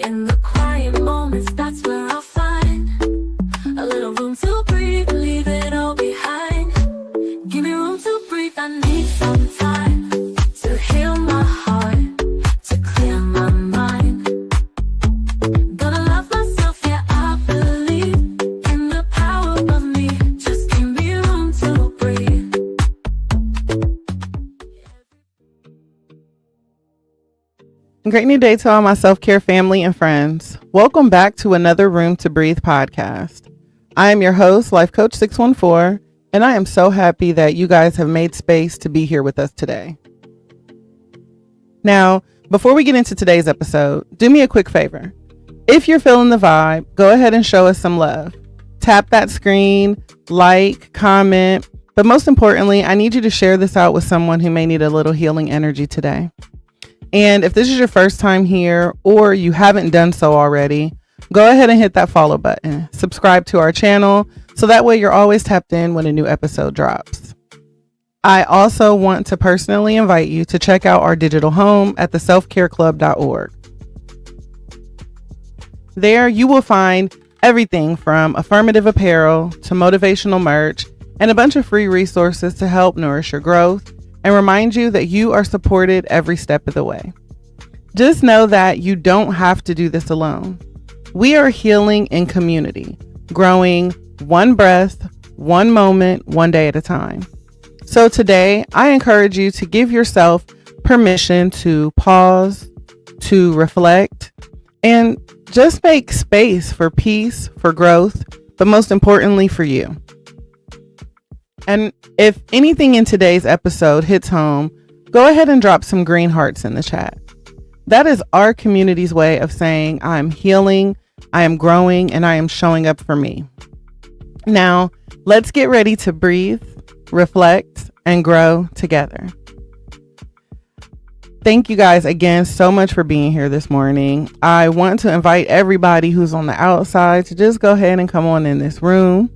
In the quiet moments, that's where I'll find a little room to breathe, leave it all behind. Give me room to breathe, I need some time to heal my heart, to clear my mind. Gonna love myself, yeah, I believe in the power of me. Just give me room to breathe. Great new day to all my self-care family and friends. Welcome back to another Room to Breathe podcast. I am your host, Life Coach 614, and I am so happy that you guys have made space to be here with us today. Now, before we get into today's episode, do me a quick favor. If you're feeling the vibe, go ahead and show us some love. Tap that screen, like, comment, but most importantly, I need you to share this out with someone who may need a little healing energy today. And if this is your first time here or you haven't done so already, go ahead and hit that follow button. Subscribe to our channel so that way you're always tapped in when a new episode drops. I also want to personally invite you to check out our digital home at theselfcareclub.org. There you will find everything from affirmative apparel to motivational merch and a bunch of free resources to help nourish your growth and remind you that you are supported every step of the way. Just know that you don't have to do this alone. We are healing in community, growing one breath, one moment, one day at a time. So today, I encourage you to give yourself permission to pause, to reflect, and just make space for peace, for growth, but most importantly for you. And if anything in today's episode hits home, go ahead and drop some green hearts in the chat. That is our community's way of saying I'm healing, I am growing, and I am showing up for me. Now, let's get ready to breathe, reflect, and grow together. Thank you guys again so much for being here this morning. I want to invite everybody who's on the outside to just go ahead and come on in this room.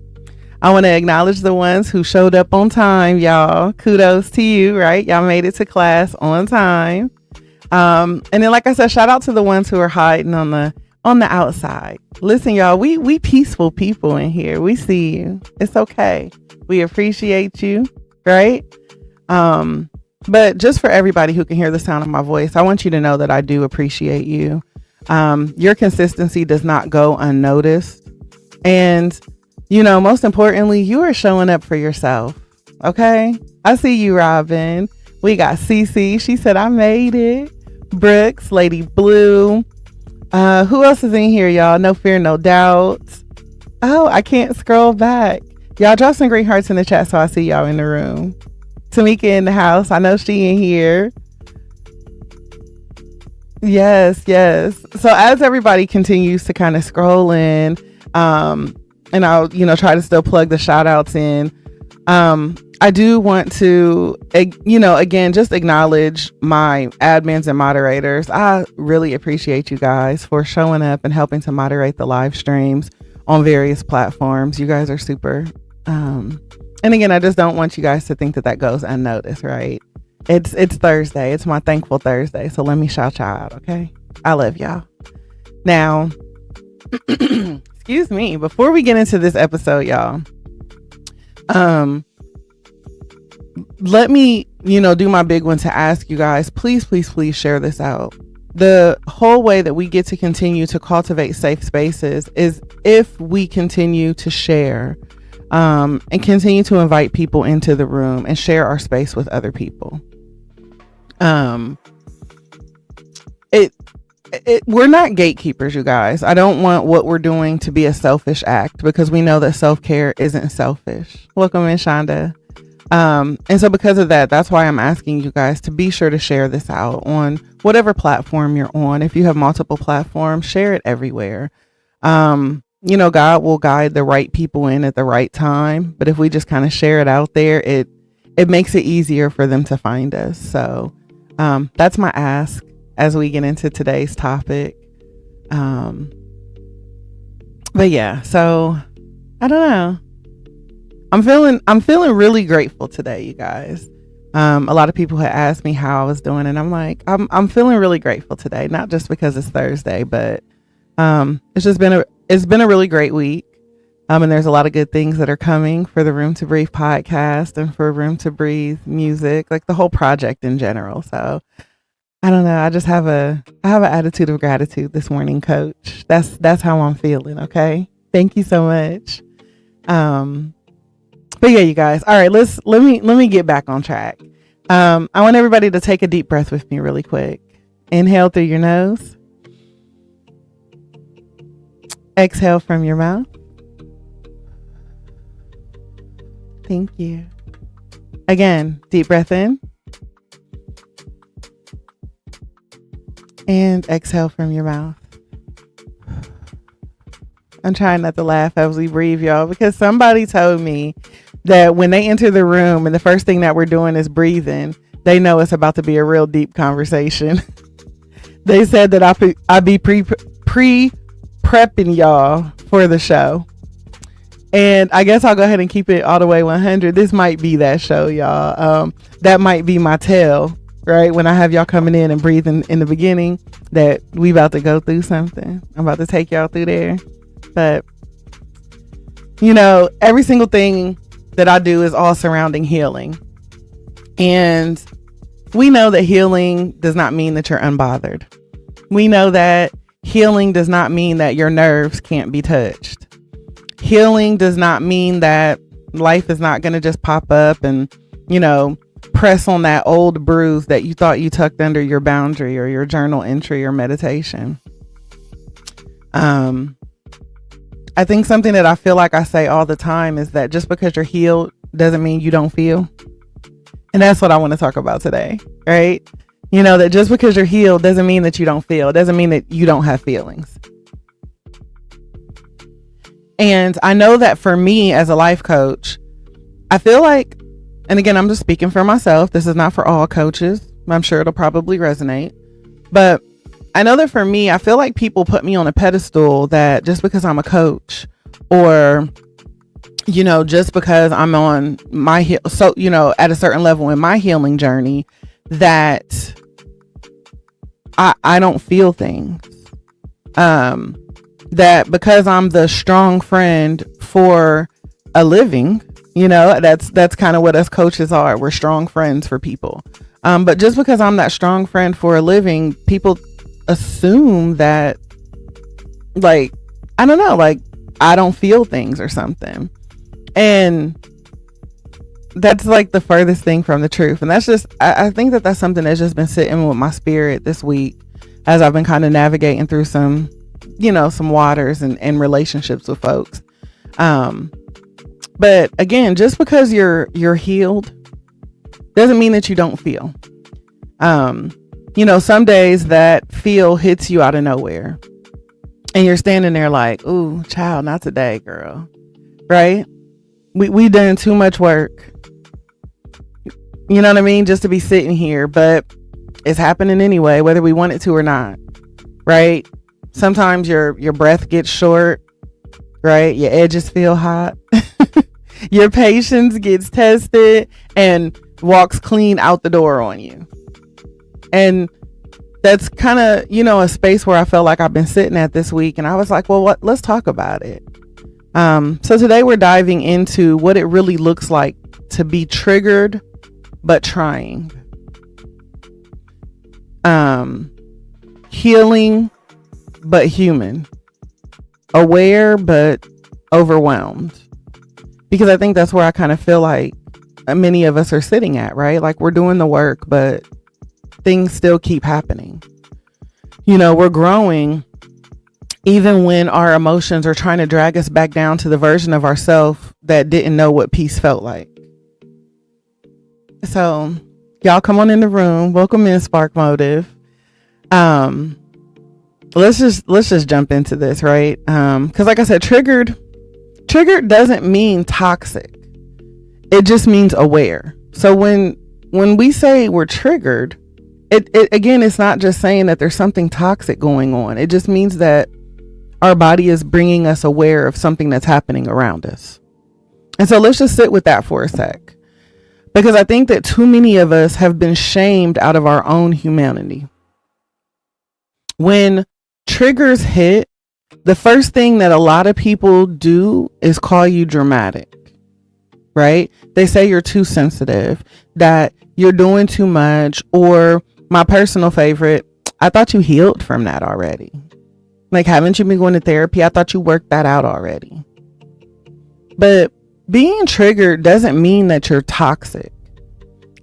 I want to acknowledge the ones who showed up on time, y'all. Kudos to you, right? Y'all made it to class on time. And then, like I said, shout out to the ones who are hiding on the outside. Listen, y'all, we peaceful people in here. We see you. It's okay. We appreciate you, right? But just for everybody who can hear the sound of my voice, I want you to know that I do appreciate you. Your consistency does not go unnoticed. And you know, most importantly, you are showing up for yourself. Okay. I see you, Robin. We got Cece. She said, I made it. Brooks, Lady Blue. Who else is in here, y'all? No Fear, No Doubt. Oh, I can't scroll back. Y'all drop some green hearts in the chat so I see y'all in the room. Tamika in the house. I know she in here. Yes. So as everybody continues to kind of scroll in, and I'll, try to still plug the shout outs in. I do want to, again, just acknowledge my admins and moderators. I really appreciate you guys for showing up and helping to moderate the live streams on various platforms. You guys are super. And again, I just don't want you guys to think that goes unnoticed, right? It's Thursday. It's my thankful Thursday. So let me shout y'all out. Okay. I love y'all. Now, excuse me, before we get into this episode, y'all, let me, do my big one to ask you guys, please share this out. The whole way that we get to continue to cultivate safe spaces is if we continue to share, and continue to invite people into the room and share our space with other people. We're not gatekeepers, you guys. I don't want what we're doing to be a selfish act because we know that self-care isn't selfish. Welcome in, Shonda. And so because of that, that's why I'm asking you guys to be sure to share this out on whatever platform you're on. If you have multiple platforms, share it everywhere. God will guide the right people in at the right time. But if we just kind of share it out there, it makes it easier for them to find us. So that's my ask as we get into today's topic. But yeah, so I don't know. I'm feeling really grateful today, you guys. A lot of people had asked me how I was doing, and I'm like, I'm feeling really grateful today, not just because it's Thursday, but It's been a really great week. And there's a lot of good things that are coming for the Room to Breathe podcast and for Room to Breathe music, like the whole project in general. So I don't know. I have an attitude of gratitude this morning, Coach. That's how I'm feeling. Okay. Thank you so much. But yeah, you guys. All right, let me get back on track. I want everybody to take a deep breath with me really quick. Inhale through your nose. Exhale from your mouth. Thank you. Again, deep breath in. And exhale from your mouth. I'm trying not to laugh as we breathe, y'all, because somebody told me that when they enter the room and the first thing that we're doing is breathing, they know it's about to be a real deep conversation. They said that I be pre-prepping y'all for the show. And I guess I'll go ahead and keep it all the way 100. This might be that show, y'all. That might be my tell, right? When I have y'all coming in and breathing in the beginning, that we about to go through something. I'm about to take y'all through there. But, you know, every single thing that I do is all surrounding healing. And we know that healing does not mean that you're unbothered. We know that healing does not mean that your nerves can't be touched. Healing does not mean that life is not going to just pop up and, you know, press on that old bruise that you thought you tucked under your boundary or your journal entry or meditation. I think something that I feel like I say all the time is that just because you're healed doesn't mean you don't feel. And that's what I want to talk about today, right? You know, that just because you're healed doesn't mean that you don't feel. It doesn't mean that you don't have feelings. And I know that for me as a life coach, I feel like, and again, I'm just speaking for myself. This is not for all coaches. I'm sure it'll probably resonate. But I know that for me, I feel like people put me on a pedestal that just because I'm a coach or, you know, just because I'm on my, so, you know, at a certain level in my healing journey, that I don't feel things. That because I'm the strong friend for a living, you know, that's kind of what us coaches are. We're strong friends for people. But just because I'm that strong friend for a living, people assume that, like, I don't know, like I don't feel things or something. And that's like the furthest thing from the truth. And that's just, I think that that's something that's just been sitting with my spirit this week as I've been kind of navigating through some, you know, some waters and relationships with folks. But again, just because you're healed doesn't mean that you don't feel. You know, some days that feel hits you out of nowhere and you're standing there like, ooh, child, not today, girl. Right? We done too much work. You know what I mean? Just to be sitting here, but it's happening anyway, whether we want it to or not. Right? Sometimes your breath gets short, right? Your edges feel hot. Your patience gets tested and walks clean out the door on you. And that's kind of, you know, a space where I felt like I've been sitting at this week. And I was like, well, let's talk about it. So today we're diving into what it really looks like to be triggered, but trying. Healing, but human. Aware, but overwhelmed. Because I think that's where I kind of feel like many of us are sitting at, right? Like we're doing the work, but things still keep happening. You know, we're growing even when our emotions are trying to drag us back down to the version of ourselves that didn't know what peace felt like. So y'all come on in the room. Welcome in, Spark Motive. Let's just jump into this, right? Because like I said, triggered doesn't mean toxic. It just means aware. So when we say we're triggered, it again, it's not just saying that there's something toxic going on. It just means that our body is bringing us aware of something that's happening around us. And so let's just sit with that for a sec, because I think that too many of us have been shamed out of our own humanity. When triggers hit, the first thing that a lot of people do is call you dramatic, right? They say you're too sensitive, that you're doing too much, or my personal favorite, I thought you healed from that already. Like, haven't you been going to therapy? I thought you worked that out already. But being triggered doesn't mean that you're toxic.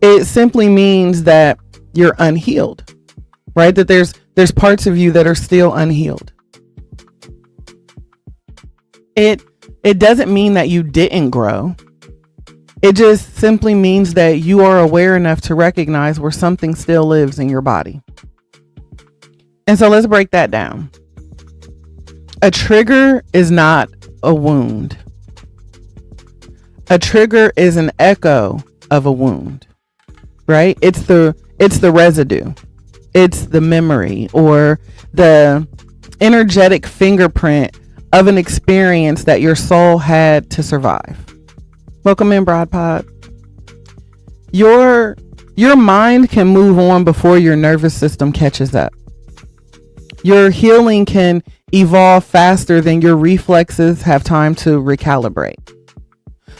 It simply means that you're unhealed, right? That there's parts of you that are still unhealed. It doesn't mean that you didn't grow. It just simply means that you are aware enough to recognize where something still lives in your body. And so let's break that down. A trigger is not a wound. A trigger is an echo of a wound, right? It's the residue. It's the memory or the energetic fingerprint of an experience that your soul had to survive. Welcome in, Broad Pod. Your mind can move on before your nervous system catches up. Your healing can evolve faster than your reflexes have time to recalibrate.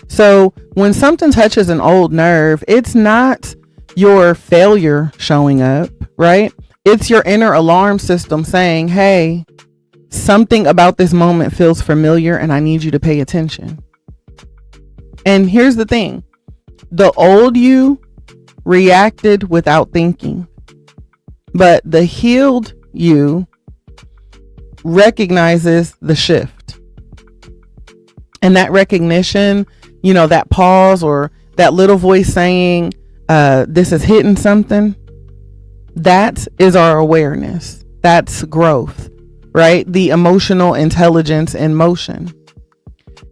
So when something touches an old nerve, it's not your failure showing up, right? It's your inner alarm system saying, hey, something about this moment feels familiar and I need you to pay attention. And here's the thing. The old you reacted without thinking, but the healed you recognizes the shift. And that recognition, that pause or that little voice saying, this is hitting something, that is our awareness. That's growth, right? The emotional intelligence in motion.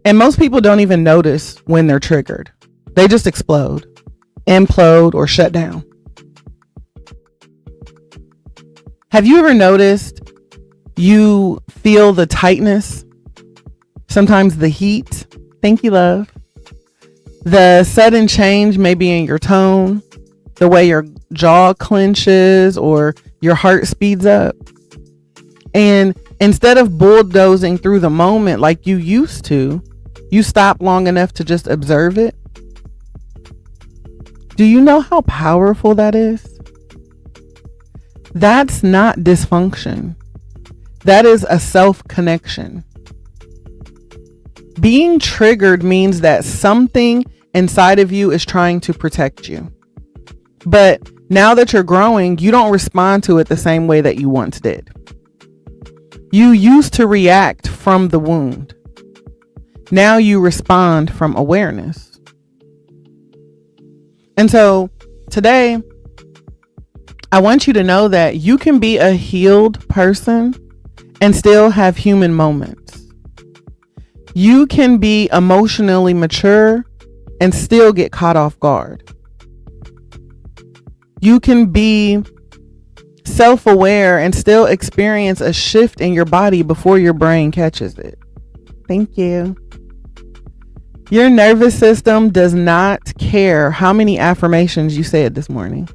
And most people don't even notice when they're triggered. They just explode, implode, or shut down. Have you ever noticed you feel the tightness? Sometimes the heat. Thank you, love. The sudden change maybe in your tone, the way your jaw clenches or your heart speeds up. And instead of bulldozing through the moment like you used to, you stop long enough to just observe it. Do you know how powerful that is? That's not dysfunction. That is a self-connection. Being triggered means that something inside of you is trying to protect you. But now that you're growing, you don't respond to it the same way that you once did. You used to react from the wound. Now you respond from awareness. And so today, I want you to know that you can be a healed person and still have human moments. You can be emotionally mature and still get caught off guard. You can be self-aware and still experience a shift in your body before your brain catches it. Thank you. Your nervous system does not care how many affirmations you said this morning.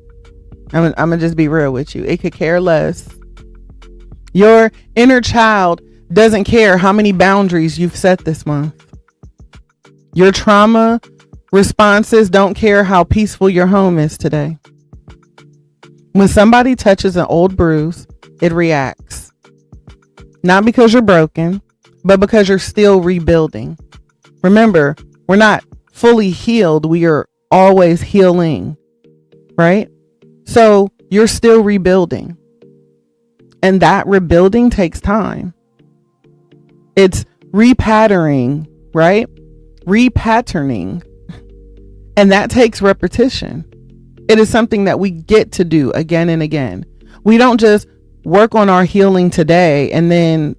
I'm gonna just be real with you. It could care less. Your inner child doesn't care how many boundaries you've set this month. Your trauma responses don't care how peaceful your home is today. When somebody touches an old bruise, it reacts. Not because you're broken, but because you're still rebuilding. Remember, we're not fully healed. We are always healing, right? So you're still rebuilding. And that rebuilding takes time. It's repatterning, right? Repatterning. And that takes repetition. It is something that we get to do again and again. We don't just work on our healing today and then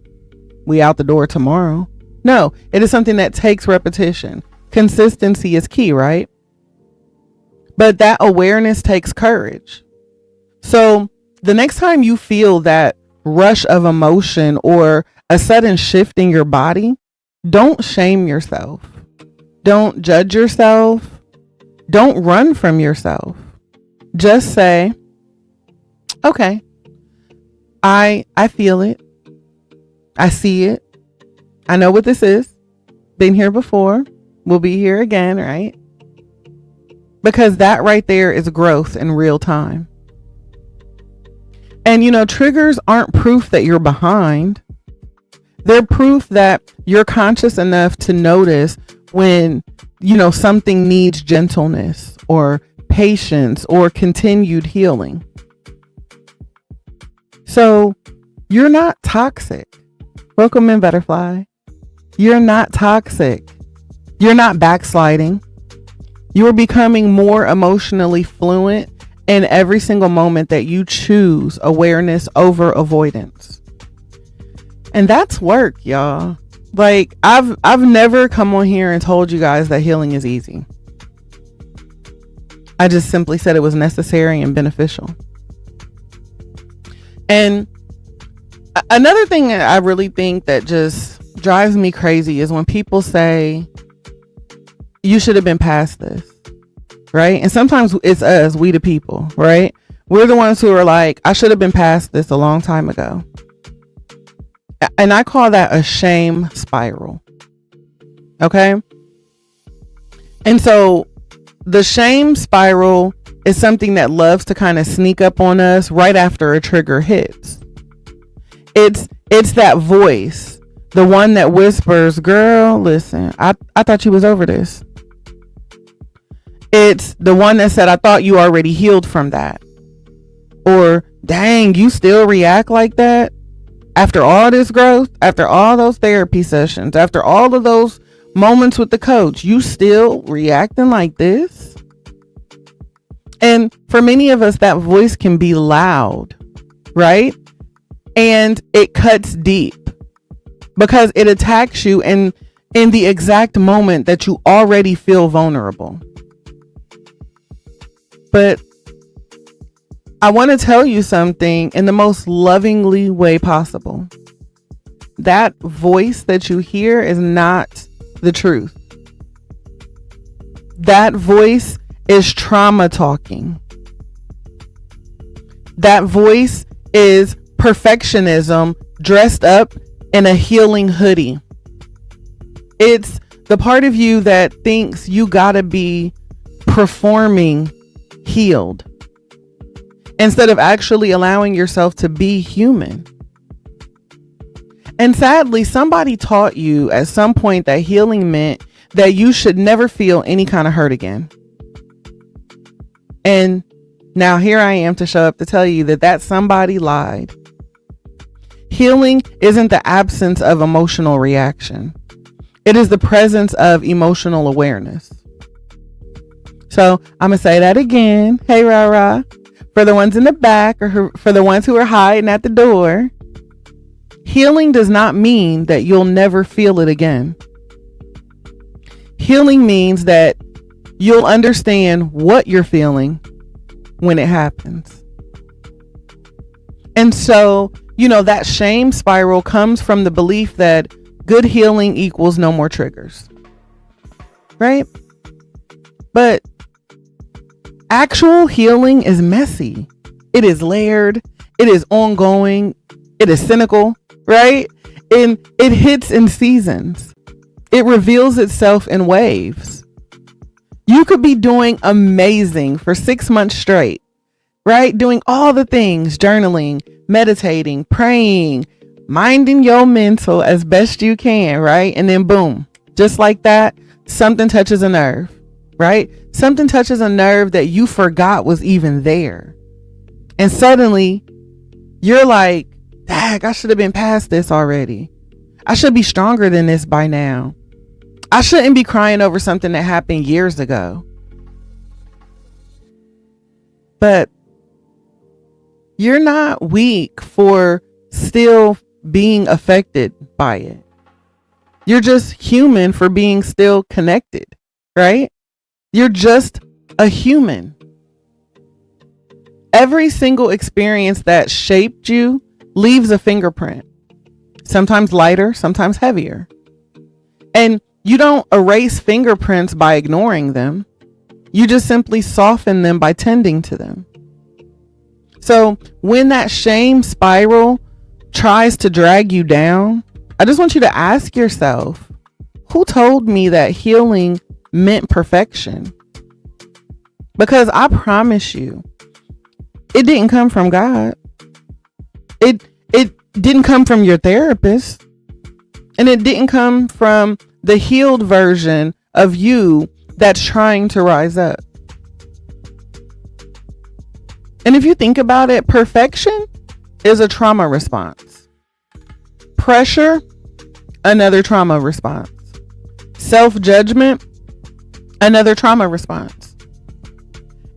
we out the door tomorrow. No, it is something that takes repetition. Consistency is key, right? But that awareness takes courage. So the next time you feel that rush of emotion or a sudden shift in your body, don't shame yourself. Don't judge yourself. Don't run from yourself. Just say, okay, I feel it. I see it. I know what this is. Been here before. We'll be here again, right? Because that right there is growth in real time. And triggers aren't proof that you're behind. They're proof that you're conscious enough to notice when, something needs gentleness or patience or continued healing. So you're not toxic. Welcome in, butterfly. You're not toxic. You're not backsliding. You're becoming more emotionally fluent in every single moment that you choose awareness over avoidance. And that's work, y'all. Like I've never come on here and told you guys that healing is easy. I just simply said it was necessary and beneficial. And another thing that I really think that just drives me crazy is when people say you should have been past this, right? And sometimes it's us, we the people, right? We're the ones who are like, I should have been past this a long time ago. And I call that a shame spiral. Okay. And so the shame spiral is something that loves to kind of sneak up on us right after a trigger hits. It's that voice, the one that whispers, girl, listen, I thought you was over this. It's the one that said, I thought you already healed from that. Or, dang, you still react like that? After all this growth, after all those therapy sessions, after all of those moments with the coach, you still reacting like this? And for many of us, that voice can be loud, right? And it cuts deep because it attacks you in the exact moment that you already feel vulnerable. But I want to tell you something in the most lovingly way possible. That voice that you hear is not the truth. That voice is trauma talking. That voice is perfectionism dressed up in a healing hoodie. It's the part of you that thinks you gotta be performing healed instead of actually allowing yourself to be human. And sadly, somebody taught you at some point that healing meant that you should never feel any kind of hurt again. And now here I am to show up to tell you that somebody lied. Healing isn't the absence of emotional reaction. It is the presence of emotional awareness. So I'm going to say that again. Hey, rah. For the ones in the back or for the ones who are hiding at the door, healing does not mean that you'll never feel it again. Healing means that you'll understand what you're feeling when it happens. And so, that shame spiral comes from the belief that good healing equals no more triggers. Right? But actual healing is messy. It is layered. It is ongoing. It is cynical, right? And it hits in seasons. It reveals itself in waves. You could be doing amazing for 6 months straight, right? Doing all the things, journaling, meditating, praying, minding your mental as best you can, right? And then boom, just like that, something touches a nerve, right? Something touches a nerve that you forgot was even there. And suddenly you're like, dang, I should have been past this already. I should be stronger than this by now. I shouldn't be crying over something that happened years ago. But you're not weak for still being affected by it. You're just human for being still connected, right? You're just a human. Every single experience that shaped you leaves a fingerprint, sometimes lighter, sometimes heavier. And you don't erase fingerprints by ignoring them. You just simply soften them by tending to them. So when that shame spiral tries to drag you down, I just want you to ask yourself, who told me that healing meant perfection? Because I promise you, it didn't come from God. It didn't come from your therapist. And it didn't come from the healed version of you that's trying to rise up. And if you think about it, perfection is a trauma response. Pressure, another trauma response. Self-judgment, another trauma response.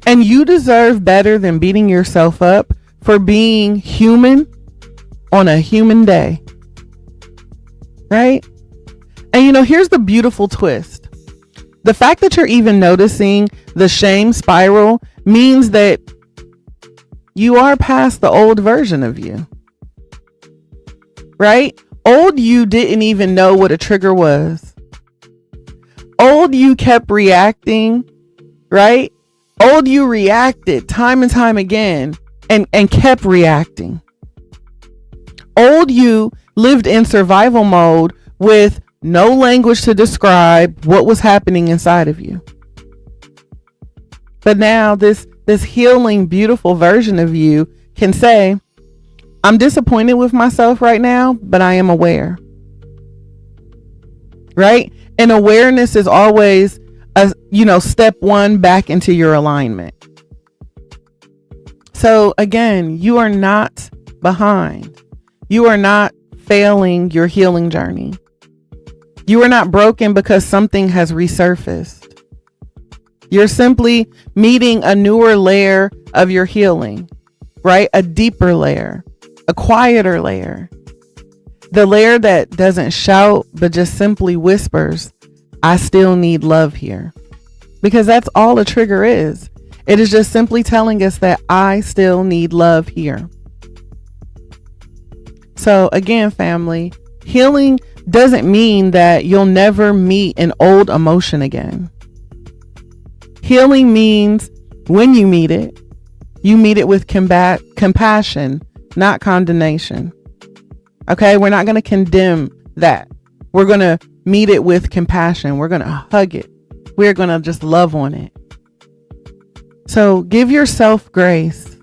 And you deserve better than beating yourself up for being human on a human day. Right? And here's the beautiful twist. The fact that you're even noticing the shame spiral means that you are past the old version of you. Right? Old you didn't even know what a trigger was. Old you kept reacting, right? Old you reacted time and time again and kept reacting. Old you lived in survival mode with no language to describe what was happening inside of you. But now this healing, beautiful version of you can say, I'm disappointed with myself right now, but I am aware. Right? And awareness is always step one back into your alignment. So again, you are not behind. You are not failing your healing journey. You are not broken because something has resurfaced. You're simply meeting a newer layer of your healing, right? A deeper layer, a quieter layer. The layer that doesn't shout, but just simply whispers, I still need love here. Because that's all a trigger is. It is just simply telling us that I still need love here. So again, family, healing doesn't mean that you'll never meet an old emotion again. Healing means when you meet it with compassion, not condemnation. Okay, we're not going to condemn that. We're going to meet it with compassion. We're going to hug it. We're going to just love on it. So give yourself grace.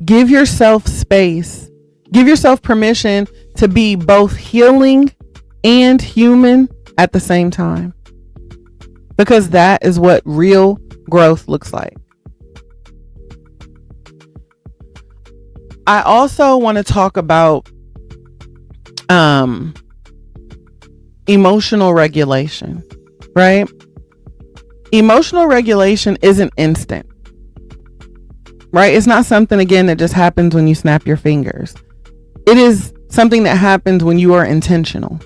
Give yourself space. Give yourself permission to be both healing and human at the same time. Because that is what real growth looks like. I also want to talk about emotional regulation, right? Emotional regulation isn't instant, right? It's not something, again, that just happens when you snap your fingers. It is something that happens when you are intentional.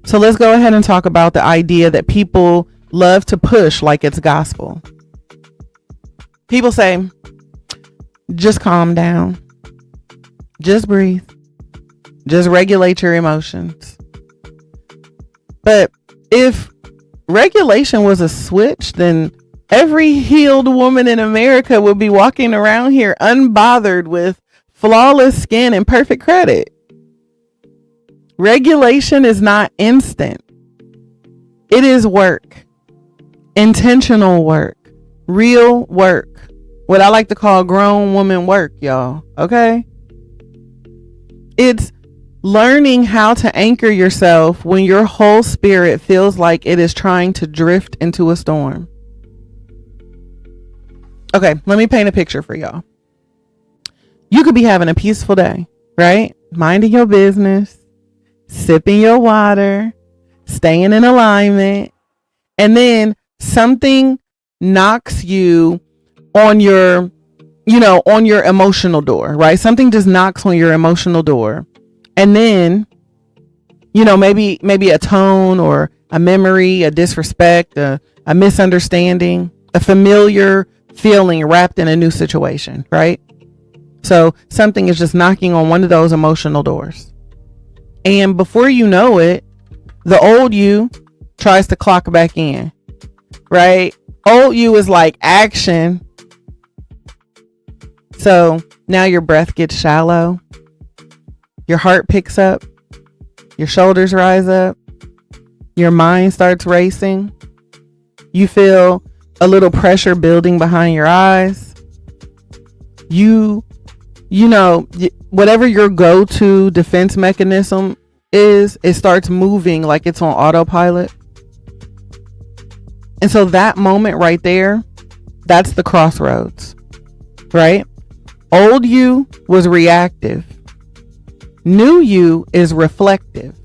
So let's go ahead and talk about the idea that people love to push like it's gospel. People say, just calm down. Just breathe. Just regulate your emotions. But if regulation was a switch, then every healed woman in America would be walking around here unbothered with flawless skin and perfect credit. Regulation is not instant. It is work. Intentional work. Real work. What I like to call grown woman work, y'all. Okay? It's learning how to anchor yourself when your whole spirit feels like it is trying to drift into a storm. Okay, let me paint a picture for y'all. You could be having a peaceful day, right? Minding your business, sipping your water, staying in alignment, and then something knocks you on your emotional door, right? Something just knocks on your emotional door. And then, maybe a tone or a memory, a disrespect, a misunderstanding, a familiar feeling wrapped in a new situation, right? So something is just knocking on one of those emotional doors. And before you know it, the old you tries to clock back in, right? Old you is like action. So now your breath gets shallow. Your heart picks up. Your shoulders rise up. Your mind starts racing. You feel a little pressure building behind your eyes. You know, whatever your go-to defense mechanism is, it starts moving like it's on autopilot. And so that moment right there, that's the crossroads, right? Old you was reactive. New you is reflective.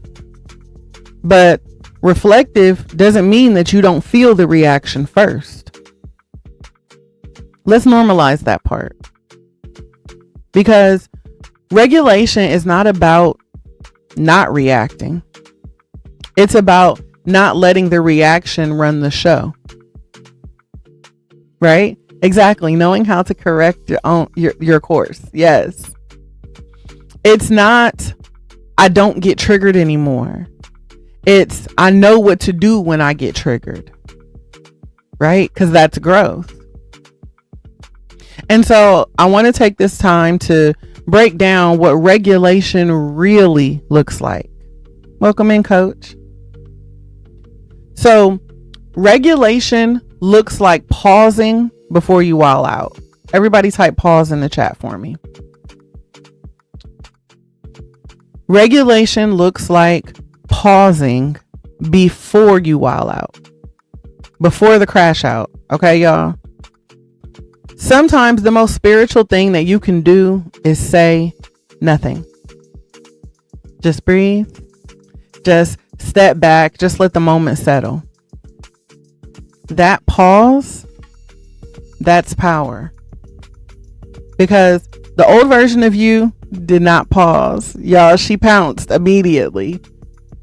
But reflective doesn't mean that you don't feel the reaction first. Let's normalize that part. Because regulation is not about not reacting. It's about not letting the reaction run the show. Right? Exactly. Knowing how to correct your course. Yes. It's not, I don't get triggered anymore. It's, I know what to do when I get triggered. Right? Because that's growth. And so I want to take this time to break down what regulation really looks like. Welcome in, Coach. So regulation looks like pausing before you wild out. Everybody type pause in the chat for me. Regulation looks like pausing before you wild out. Before the crash out. Okay, y'all? Sometimes the most spiritual thing that you can do is say nothing. Just breathe. Just step back. Just let the moment settle. That pause, that's power. Because the old version of you did not pause. Y'all, she pounced immediately.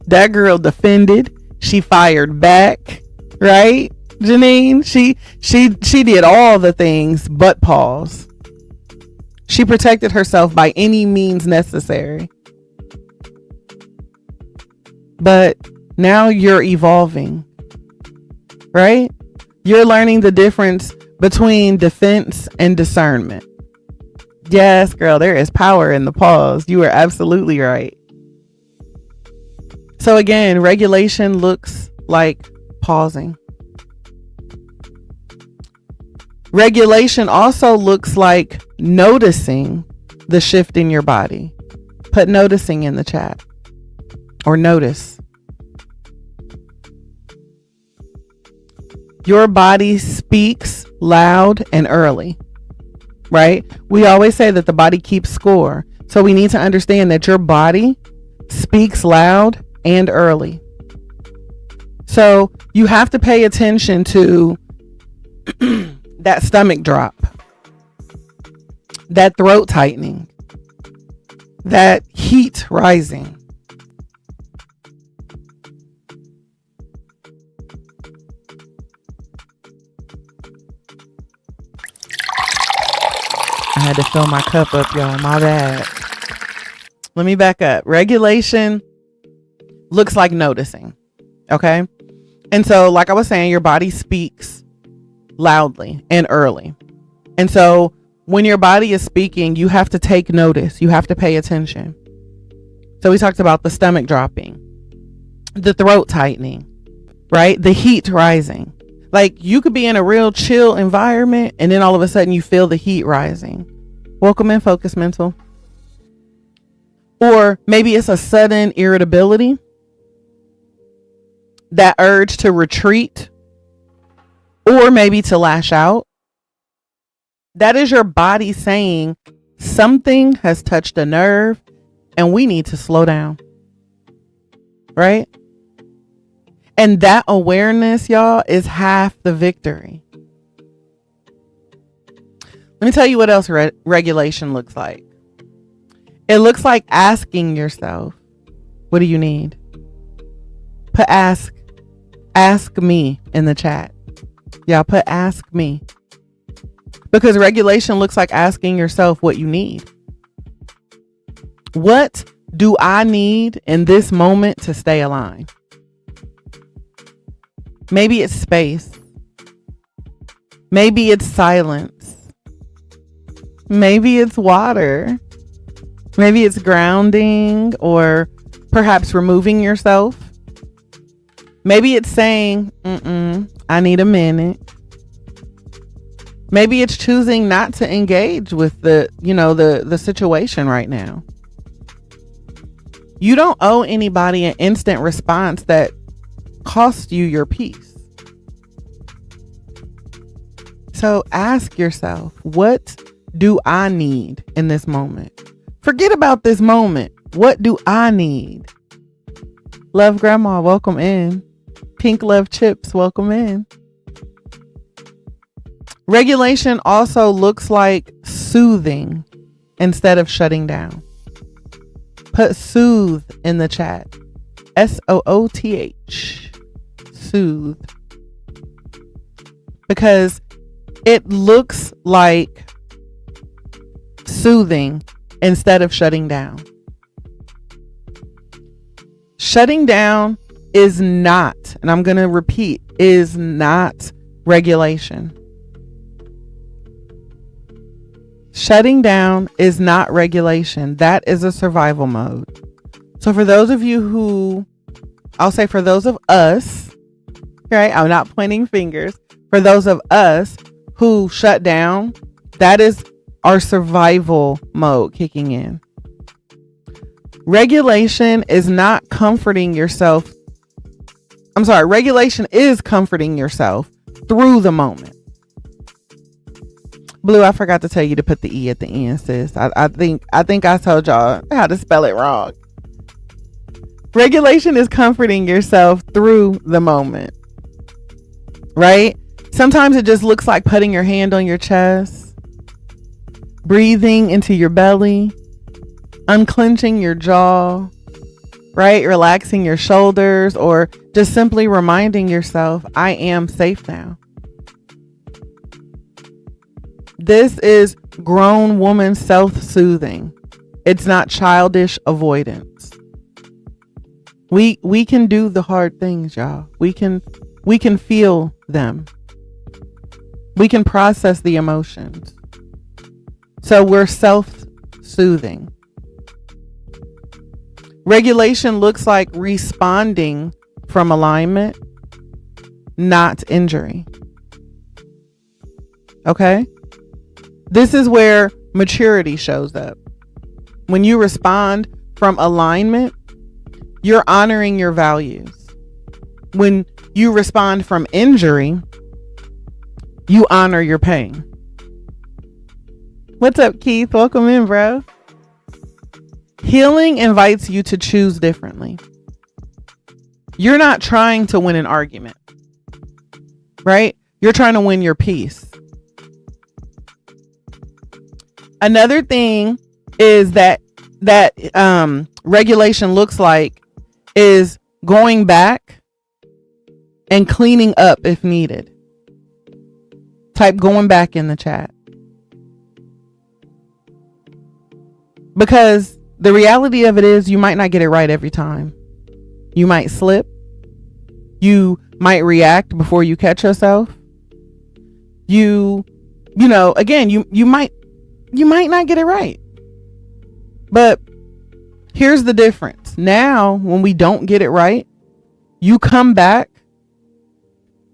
That girl defended. She fired back. Right? Janine, she did all the things but pause. She protected herself by any means necessary. But now you're evolving, right? You're learning the difference between defense and discernment. Yes, girl, there is power in the pause. You are absolutely right. So again, regulation looks like pausing. Regulation also looks like noticing the shift in your body. Put noticing in the chat, or notice. Your body speaks loud and early, right? We always say that the body keeps score. So we need to understand that your body speaks loud and early. So you have to pay attention to that stomach drop, that throat tightening, that heat rising. I had to fill my cup up, y'all. My bad. Let me back up. Regulation looks like noticing. Okay. And so, like I was saying, your body speaks loudly and early. And so when your body is speaking, you have to take notice. You have to pay attention. So we talked about the stomach dropping, the throat tightening, right? The heat rising. Like you could be in a real chill environment and then all of a sudden you feel the heat rising. Welcome in, Focus Mental. Or maybe it's a sudden irritability, that urge to retreat, or maybe to lash out. That is your body saying something has touched a nerve and we need to slow down. Right? And that awareness, y'all, is half the victory. Let me tell you what else regulation looks like. It looks like asking yourself, what do you need? Put ask me in the chat. Y'all put ask me. Because regulation looks like asking yourself what you need. What do I need in this moment to stay aligned? Maybe it's space. Maybe it's silence. Maybe it's water. Maybe it's grounding or perhaps removing yourself. Maybe it's saying, I need a minute. Maybe it's choosing not to engage with the situation right now. You don't owe anybody an instant response that costs you your peace. So ask yourself, what do I need in this moment? Forget about this moment. What do I need? Love Grandma, welcome in. Pink Love Chips, welcome in. Regulation also looks like soothing instead of shutting down. Put soothe in the chat. SOOTH. Soothe. Because it looks like soothing instead of shutting down. Shutting down is not, and I'm going to repeat, is not regulation. Shutting down is not regulation. That is a survival mode. So for those of you who, I'll say for those of us, right? I'm not pointing fingers. For those of us who shut down, that is our survival mode kicking in. Regulation is not comforting yourself. I'm sorry. Regulation is comforting yourself through the moment. Blue, I forgot to tell you to put the E at the end, sis. I think I told y'all how to spell it wrong. Regulation is comforting yourself through the moment, right? Sometimes it just looks like putting your hand on your chest, breathing into your belly, unclenching your jaw, right? Relaxing your shoulders, or just simply reminding yourself, I am safe now. This is grown woman self-soothing. It's not childish avoidance. We can do the hard things, y'all. We can feel them. We can process the emotions. So we're self-soothing. Regulation looks like responding from alignment, not injury. Okay? This is where maturity shows up. When you respond from alignment, you're honoring your values. When you respond from injury, you honor your pain. What's up, Keith? Welcome in, bro. Healing invites you to choose differently. You're not trying to win an argument, right? You're trying to win your peace. Another thing is that regulation looks like is going back and cleaning up if needed. Type going back in the chat. Because the reality of it is you might not get it right every time. You might slip. You might react before you catch yourself. You might not get it right. But here's the difference. Now, when we don't get it right, you come back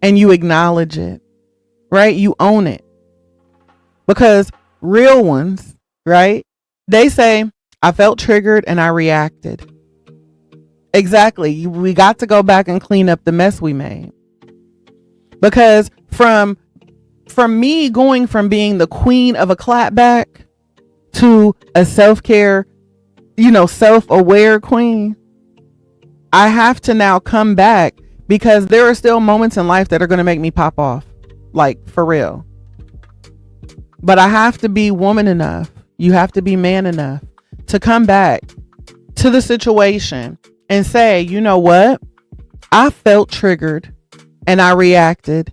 and you acknowledge it, right? You own it. Because real ones, right? They say, I felt triggered and I reacted. Exactly. We got to go back and clean up the mess we made. Because from me going from being the queen of a clapback to a self-care, self-aware queen, I have to now come back because there are still moments in life that are going to make me pop off, like for real. But I have to be woman enough. You have to be man enough to come back to the situation and say, you know what? I felt triggered and I reacted.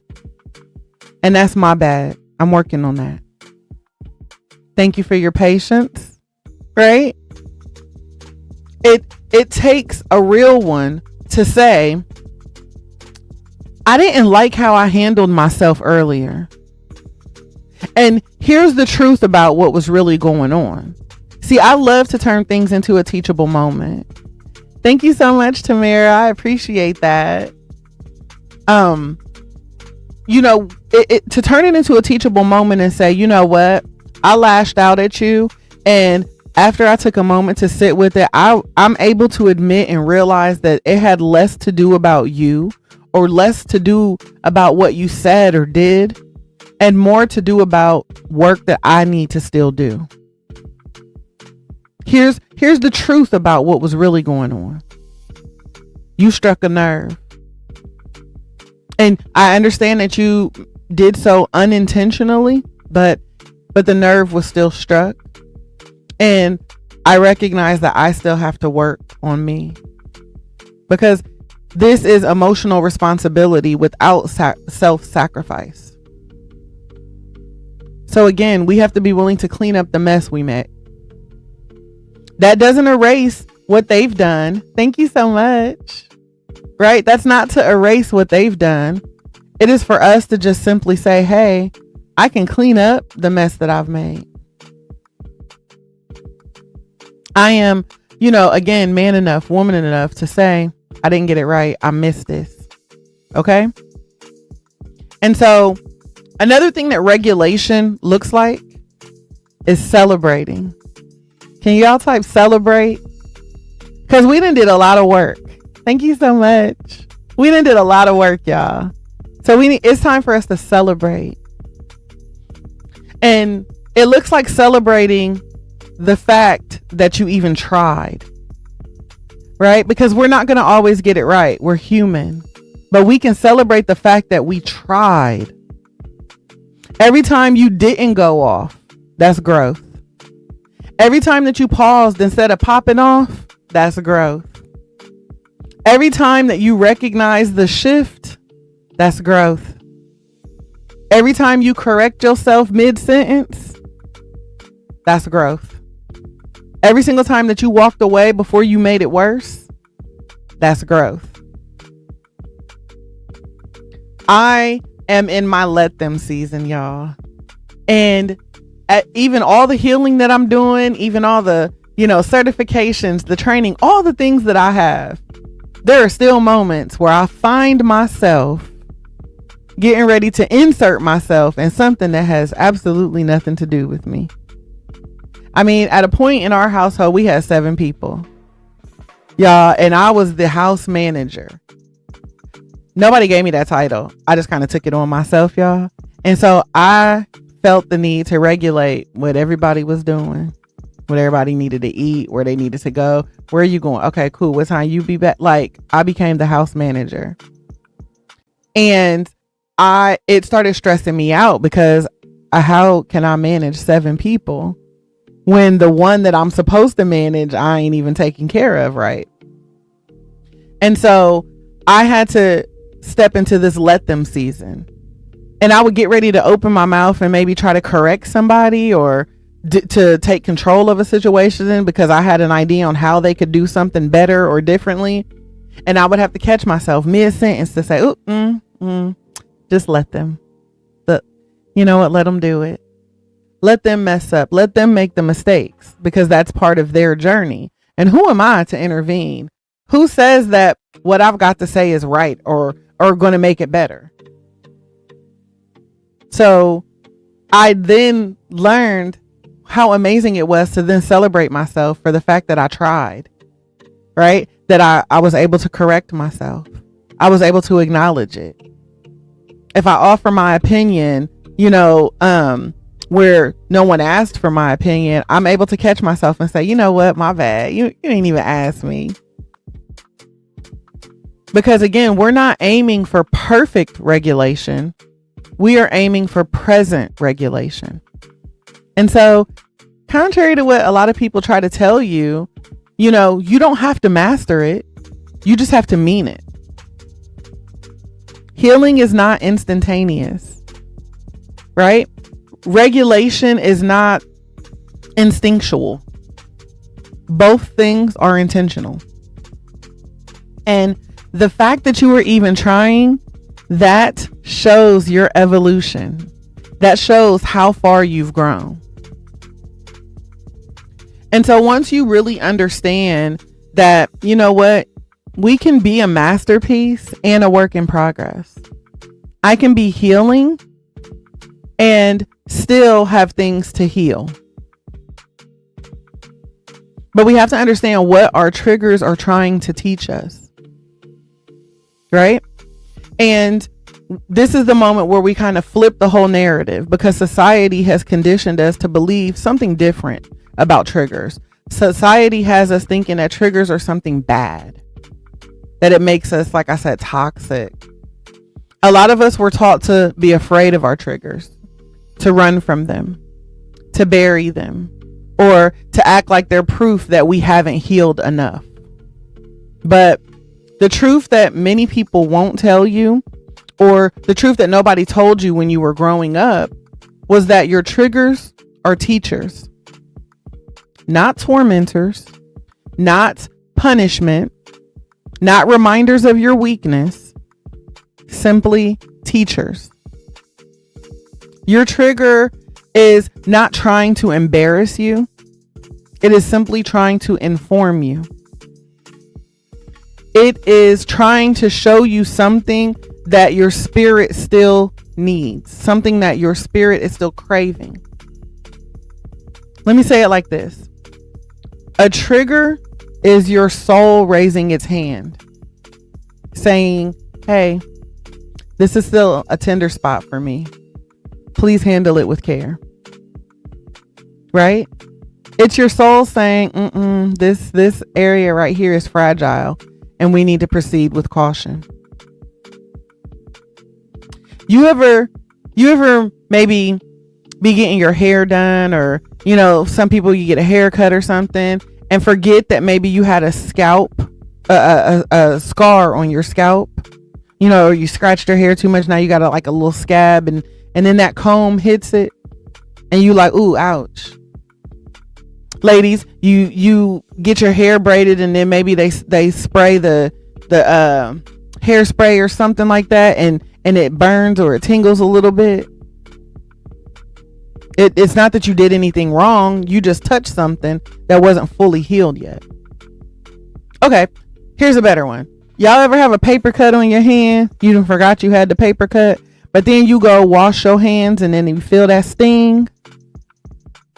And that's my bad. I'm working on that. Thank you for your patience. Right? It takes a real one to say, I didn't like how I handled myself earlier. And here's the truth about what was really going on. See, I love to turn things into a teachable moment. Thank you so much, Tamara. I appreciate that. To turn it into a teachable moment and say, you know what, I lashed out at you, and after I took a moment to sit with it, I'm able to admit and realize that it had less to do about you or less to do about what you said or did, and more to do about work that I need to still do. Here's the truth about what was really going on. You struck a nerve. And I understand that you did so unintentionally, but the nerve was still struck. And I recognize that I still have to work on me, because this is emotional responsibility without self-sacrifice. So again, we have to be willing to clean up the mess we made. That doesn't erase what they've done. Thank you so much. Right? That's not to erase what they've done. It is for us to just simply say, hey, I can clean up the mess that I've made. I am, again, man enough, woman enough to say, I didn't get it right. I missed this. Okay? And so another thing that regulation looks like is celebrating. Can y'all type celebrate? Because we done did a lot of work. Thank you so much. We done did a lot of work, y'all. So it's time for us to celebrate. And it looks like celebrating the fact that you even tried. Right? Because we're not going to always get it right. We're human. But we can celebrate the fact that we tried. Every time you didn't go off, that's growth. Every time that you paused instead of popping off, that's growth. Every time that you recognize the shift, that's growth. Every time you correct yourself mid-sentence, that's growth. Every single time that you walked away before you made it worse, that's growth. I am in my let them season, y'all. And even all the healing that I'm doing, even all the, certifications, the training, all the things that I have, there are still moments where I find myself getting ready to insert myself in something that has absolutely nothing to do with me. I mean, at a point in our household, we had 7 people, y'all, and I was the house manager. Nobody gave me that title. I just kind of took it on myself, y'all. And so I felt the need to regulate what everybody was doing, what everybody needed to eat, where they needed to go. Where are you going? Okay, cool. What time you be back? Like, I became the house manager. And it started stressing me out, because how can I manage 7 people when the one that I'm supposed to manage, I ain't even taking care of, right? And so I had to step into this let them season. And I would get ready to open my mouth and maybe try to correct somebody or to take control of a situation because I had an idea on how they could do something better or differently. And I would have to catch myself mid-sentence to say, just let them. But you know what? Let them do it. Let them mess up. Let them make the mistakes, because that's part of their journey. And who am I to intervene? Who says that what I've got to say is right or going to make it better? So I then learned how amazing it was to then celebrate myself for the fact that I tried, right? That I was able to correct myself. I was able to acknowledge it. If I offer my opinion, where no one asked for my opinion, I'm able to catch myself and say, you know what, my bad. You didn't even ask me. Because again, we're not aiming for perfect regulation. We are aiming for present regulation. And so, contrary to what a lot of people try to tell you, you don't have to master it. You just have to mean it. Healing is not instantaneous, right? Regulation is not instinctual. Both things are intentional. And the fact that you were even trying, that shows your evolution. That shows how far you've grown. And so once you really understand that, you know what, we can be a masterpiece and a work in progress. I can be healing and still have things to heal. But we have to understand what our triggers are trying to teach us. Right? And this is the moment where we kind of flip the whole narrative, because society has conditioned us to believe something different about triggers. Society has us thinking that triggers are something bad, that it makes us, like I said, toxic. A lot of us were taught to be afraid of our triggers, to run from them, to bury them, or to act like they're proof that we haven't healed enough. But the truth that many people won't tell you, or the truth that nobody told you when you were growing up, was that your triggers are teachers, not tormentors, not punishment, not reminders of your weakness, simply teachers. Your trigger is not trying to embarrass you. It is simply trying to inform you. It is trying to show you something that your spirit still needs, something that your spirit is still craving. Let me say it like this. A trigger is your soul raising its hand, saying, hey, this is still a tender spot for me. Please handle it with care. Right? It's your soul saying, this area right here is fragile and we need to proceed with caution. You ever maybe be getting your hair done, or, you know, some people, you get a haircut or something and forget that maybe you had a scar on your scalp, you know, or you scratched your hair too much. Now you got like a little scab, and then that comb hits it and you like, ooh, ouch. Ladies, you get your hair braided and then maybe they spray the hairspray or something like that, and it burns or it tingles a little bit. It's not that you did anything wrong. You just touched something that wasn't fully healed yet. Okay, here's a better one. Y'all ever have a paper cut on your hand? You done forgot you had the paper cut, but then you go wash your hands and then you feel that sting.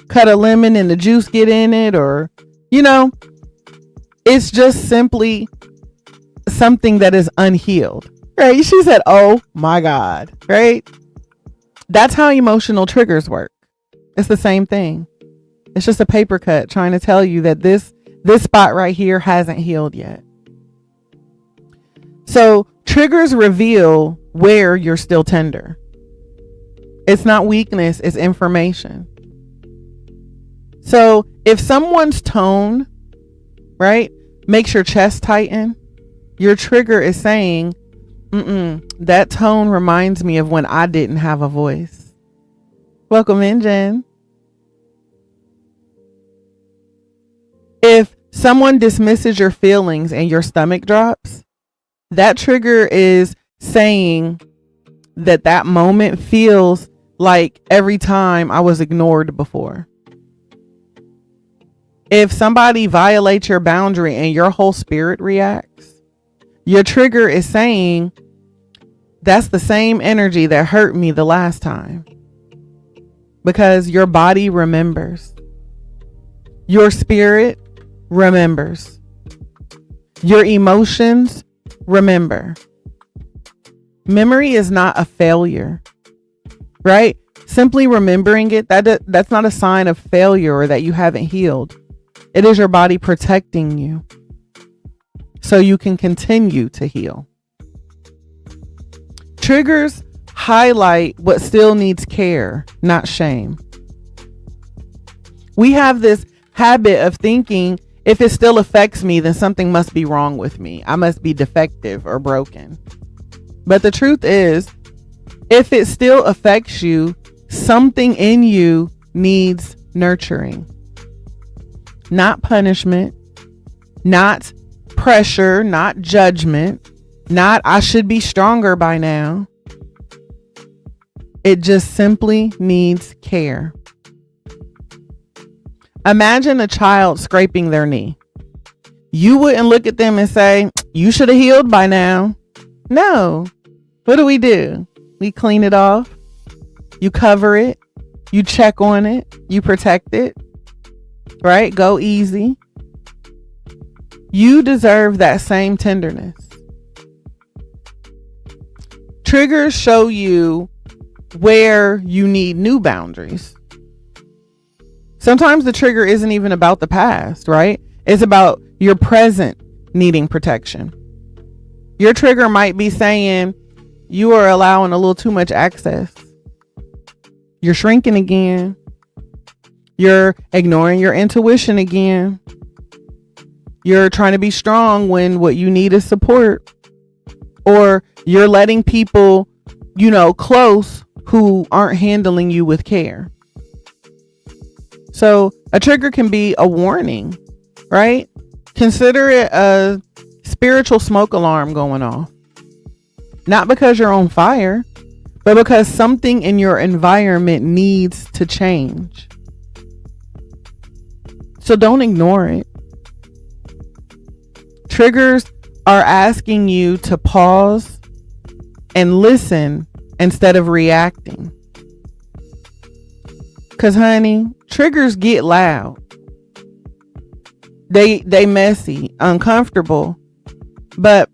Cut a lemon and the juice get in it, or, you know, it's just simply something that is unhealed. Right? She said, oh my God. Right? That's how emotional triggers work. It's the same thing. It's just a paper cut trying to tell you that this spot right here hasn't healed yet. So triggers reveal where you're still tender. It's not weakness, it's information. So if someone's tone, right, makes your chest tighten, your trigger is saying, that tone reminds me of when I didn't have a voice. Welcome in, Jen. If someone dismisses your feelings and your stomach drops, that trigger is saying that moment feels like every time I was ignored before. If somebody violates your boundary and your whole spirit reacts, your trigger is saying that's the same energy that hurt me the last time. Because your body remembers. Your spirit remembers. Your emotions remember. Memory is not a failure, right? Simply remembering it, that's not a sign of failure or that you haven't healed. It is your body protecting you so you can continue to heal. Triggers highlight what still needs care, not shame. We have this habit of thinking if it still affects me, then something must be wrong with me. I must be defective or broken. But the truth is, if it still affects you, something in you needs nurturing. Not punishment, not pressure, not judgment, not I should be stronger by now. It just simply needs care. Imagine a child scraping their knee. You wouldn't look at them and say, you should have healed by now. No. What do? We clean it off. You cover it. You check on it. You protect it. Right? Go easy. You deserve that same tenderness. Triggers show you where you need new boundaries. Sometimes the trigger isn't even about the past, right? It's about your present needing protection. Your trigger might be saying you are allowing a little too much access. You're shrinking again. You're ignoring your intuition again. You're trying to be strong when what you need is support. Or you're letting people, close who aren't handling you with care. So a trigger can be a warning, right? Consider it a spiritual smoke alarm going off. Not because you're on fire, but because something in your environment needs to change. So don't ignore it. Triggers are asking you to pause and listen instead of reacting. Because, honey, triggers get loud. They messy, uncomfortable, but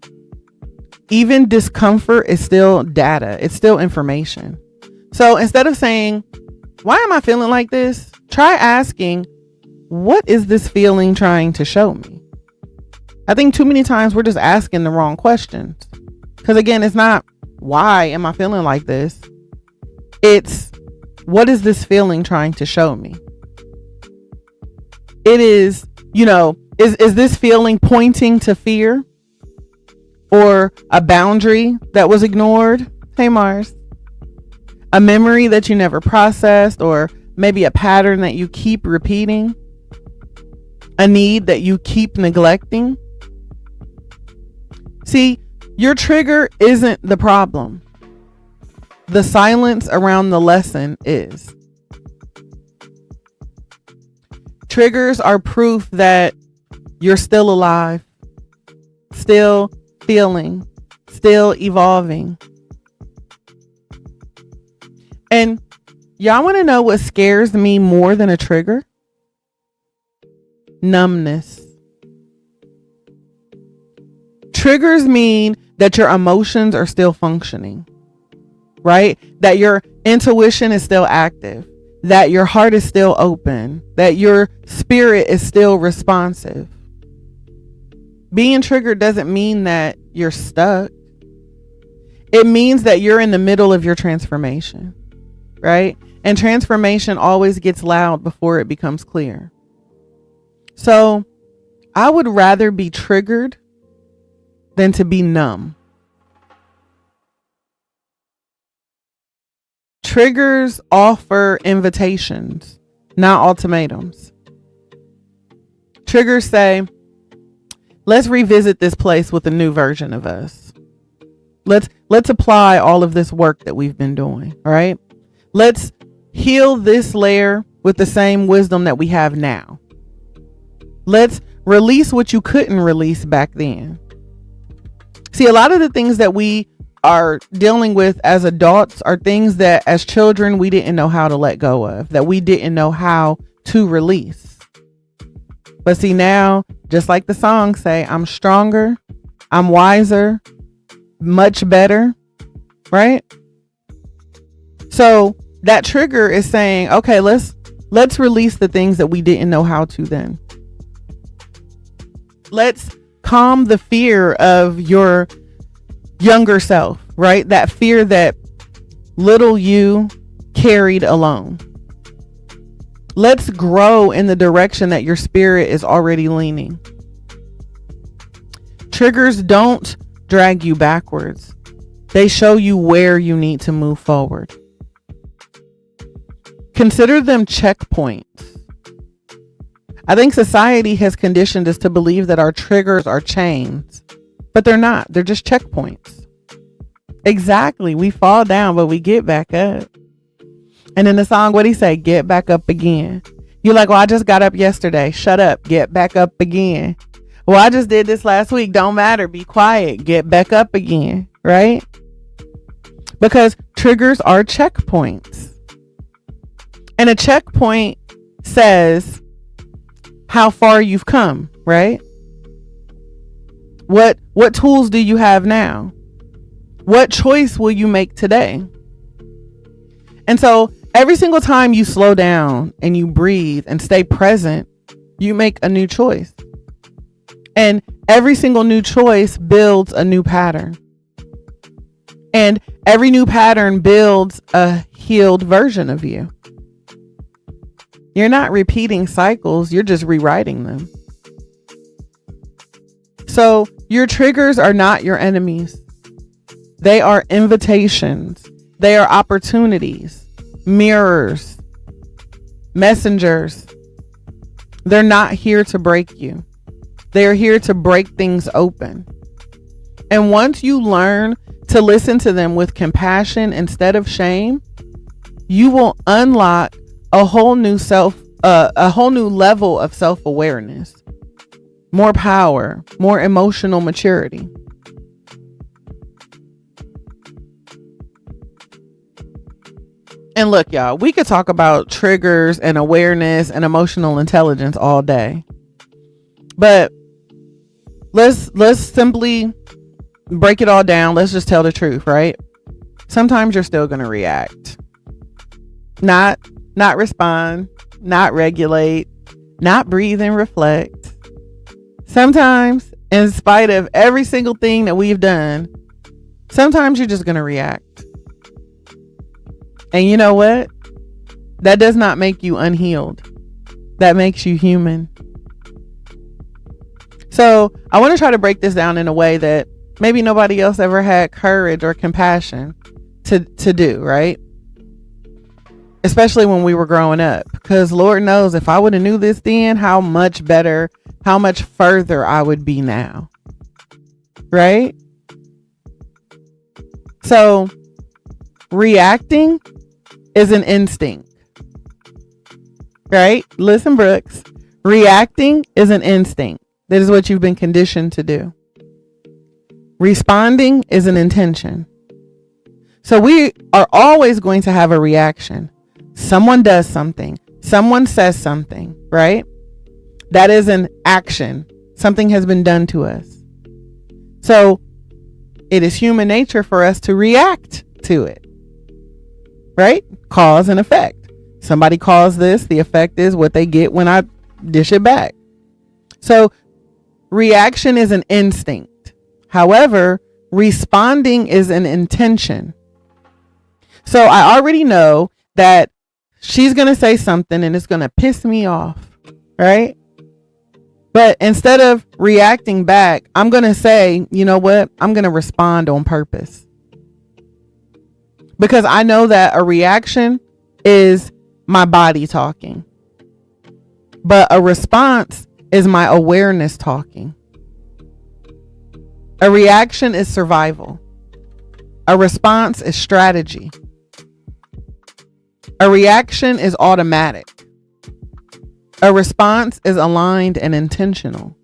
even discomfort is still data. It's still information. So instead of saying, why am I feeling like this? Try asking, what is this feeling trying to show me? I think too many times we're just asking the wrong questions. Because again, it's not, why am I feeling like this? It's, what is this feeling trying to show me? It is, is this feeling pointing to fear or a boundary that was ignored? Hey, Mars. A memory that you never processed, or maybe a pattern that you keep repeating, a need that you keep neglecting. See, your trigger isn't the problem. The silence around the lesson is. Triggers are proof that you're still alive, still feeling, still evolving. And y'all want to know what scares me more than a trigger? Numbness. Triggers mean that your emotions are still functioning, right? That your intuition is still active, that your heart is still open, that your spirit is still responsive. Being triggered doesn't mean that you're stuck. It means that you're in the middle of your transformation, right? And transformation always gets loud before it becomes clear. So I would rather be triggered than to be numb. Triggers offer invitations, not ultimatums. Triggers say, let's revisit this place with a new version of us. Let's apply all of this work that we've been doing. All right. Let's heal this layer with the same wisdom that we have now. Let's release what you couldn't release back then. See, a lot of the things that we are dealing with as adults are things that as children we didn't know how to let go of, that we didn't know how to release. But see, now, just like the song say, I'm stronger, I'm wiser, much better, right? So that trigger is saying, okay, let's release the things that we didn't know how to then. Let's calm the fear of your younger self, right? That fear that little you carried alone. Let's grow in the direction that your spirit is already leaning. Triggers don't drag you backwards. They show you where you need to move forward. Consider them checkpoints. I think society has conditioned us to believe that our triggers are chains, but they're not. They're just checkpoints. Exactly. We fall down, but we get back up. And in the song, what do he say? Get back up again. You're like, well, I just got up yesterday. Shut up. Get back up again. Well, I just did this last week. Don't matter. Be quiet. Get back up again. Right? Because triggers are checkpoints. And a checkpoint says how far you've come, right? What tools do you have now? What choice will you make today? And so every single time you slow down and you breathe and stay present, you make a new choice. And every single new choice builds a new pattern. And every new pattern builds a healed version of you. You're not repeating cycles, you're just rewriting them. So your triggers are not your enemies. They are invitations. They are opportunities, mirrors, messengers. They're not here to break you. They're here to break things open. And once you learn to listen to them with compassion instead of shame, you will unlock a whole new level of self-awareness, more power, more emotional maturity. And look, y'all, we could talk about triggers and awareness and emotional intelligence all day. But let's simply break it all down. Let's just tell the truth, right? Sometimes you're still going to react. Not respond, not regulate, not breathe and reflect. Sometimes, in spite of every single thing that we've done, sometimes you're just going to react. And you know what? That does not make you unhealed. That makes you human. So I want to try to break this down in a way that maybe nobody else ever had courage or compassion to do, right? Especially when we were growing up. Because Lord knows if I would have knew this then, how much better, how much further I would be now. Right? So reacting is an instinct. Right? Listen, Brooks. Reacting is an instinct. That is what you've been conditioned to do. Responding is an intention. So we are always going to have a reaction. Someone does something. Someone says something, right? That is an action. Something has been done to us. So it is human nature for us to react to it, right? Cause and effect. Somebody calls this, the effect is what they get when I dish it back. So reaction is an instinct. However, responding is an intention. So I already know that she's going to say something and it's going to piss me off, right? But instead of reacting back, I'm going to say, you know what? I'm going to respond on purpose. Because I know that a reaction is my body talking. But a response is my awareness talking. A reaction is survival. A response is strategy. A reaction is automatic. A response is aligned and intentional.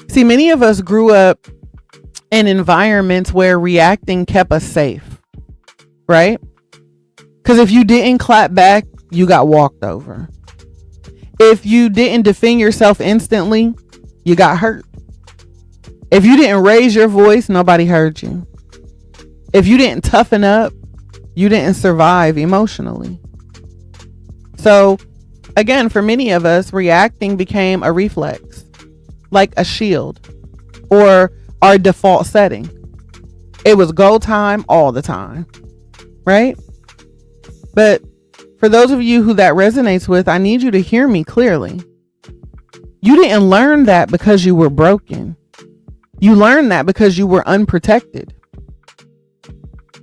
See, many of us grew up in environments where reacting kept us safe, right? Because if you didn't clap back, you got walked over. If you didn't defend yourself instantly, you got hurt. If you didn't raise your voice, nobody heard you. If you didn't toughen up, you didn't survive emotionally. So again, for many of us, reacting became a reflex, like a shield or our default setting. It was go time all the time, right? But for those of you who that resonates with, I need you to hear me clearly. You didn't learn that because you were broken. You learned that because you were unprotected.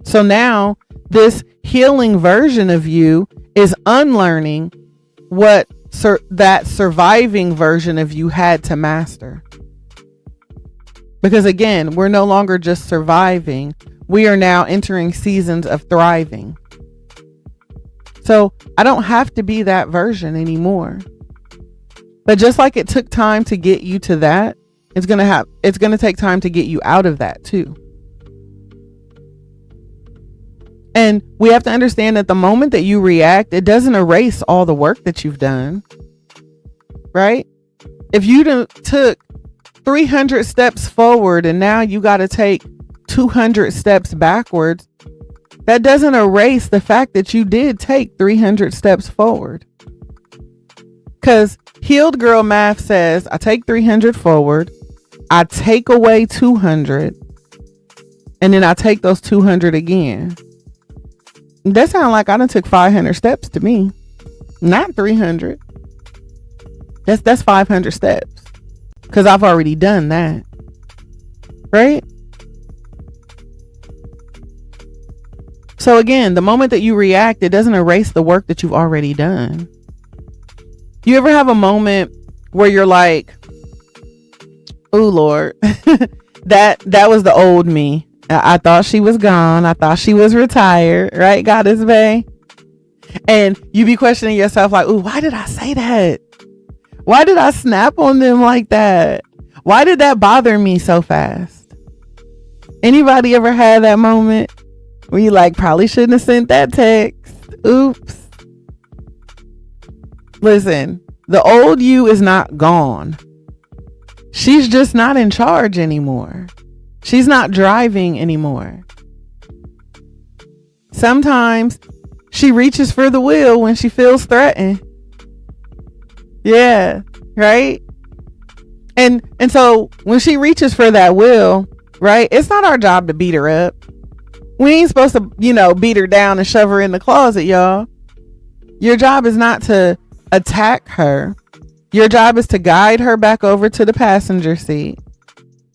So now this healing version of you is unlearning what that surviving version of you had to master. Because again, we're no longer just surviving. We are now entering seasons of thriving. So I don't have to be that version anymore. But just like it took time to get you to that, it's going to take time to get you out of that too. And we have to understand that the moment that you react, it doesn't erase all the work that you've done. Right? If you took 300 steps forward and now you got to take 200 steps backwards, that doesn't erase the fact that you did take 300 steps forward. Because healed girl math says, I take 300 forward, I take away 200, and then I take those 200 again. That sounds like I done took 500 steps to me. Not 300. That's 500 steps. Because I've already done that. Right? So again, the moment that you react, it doesn't erase the work that you've already done. You ever have a moment where you're like, oh Lord, that was the old me. I thought she was gone. I thought she was retired. Right, Goddess Bay? And you be questioning yourself like, ooh, why did I say that? Why did I snap on them like that? Why did that bother me so fast? Anybody ever had that moment where you like, probably shouldn't have sent that text? Oops. Listen, the old you is not gone. She's just not in charge anymore. She's not driving anymore. Sometimes she reaches for the wheel when she feels threatened. Yeah, right? And so when she reaches for that wheel, right? It's not our job to beat her up. We ain't supposed to, beat her down and shove her in the closet, y'all. Your job is not to attack her. Your job is to guide her back over to the passenger seat.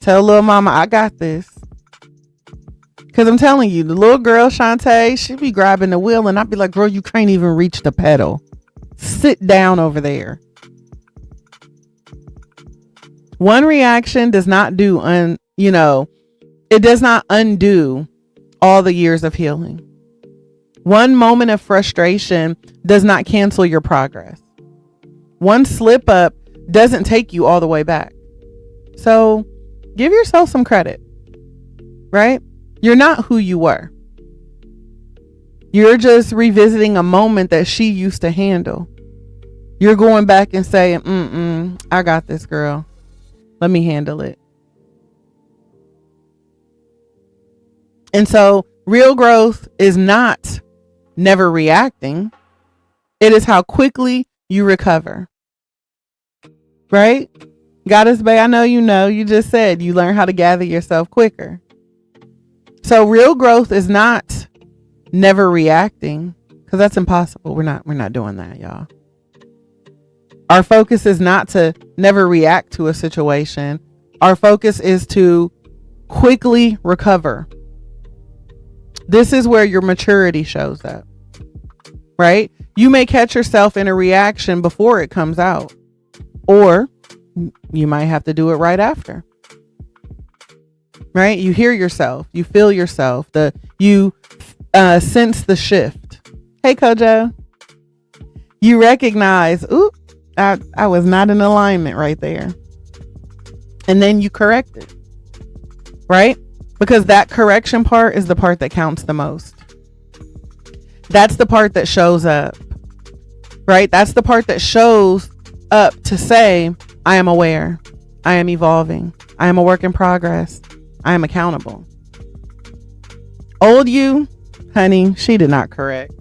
Tell little mama, I got this. Because I'm telling you, the little girl, Shantae, she be grabbing the wheel and I'd be like, girl, you can't even reach the pedal. Sit down over there. One reaction does not it does not undo all the years of healing. One moment of frustration does not cancel your progress. One slip up doesn't take you all the way back. So give yourself some credit, right? You're not who you were. You're just revisiting a moment that she used to handle. You're going back and saying, I got this, girl. Let me handle it. And so real growth is not never reacting. It is how quickly you recover. Right? Goddess Bay, I know you just said you learn how to gather yourself quicker. So real growth is not never reacting, because that's impossible. We're not doing that, y'all. Our focus is not to never react to a situation. Our focus is to quickly recover. This is where your maturity shows up, right? You may catch yourself in a reaction before it comes out, or you might have to do it right after, right? You hear yourself, you feel yourself, you sense the shift. Hey, Kojo, you recognize, oop, I was not in alignment right there. And then you correct it, right? Because that correction part is the part that counts the most. That's the part that shows up, right? That's the part that shows up to say, I am aware. I am evolving. I am a work in progress. I am accountable. Old you, honey, she did not correct.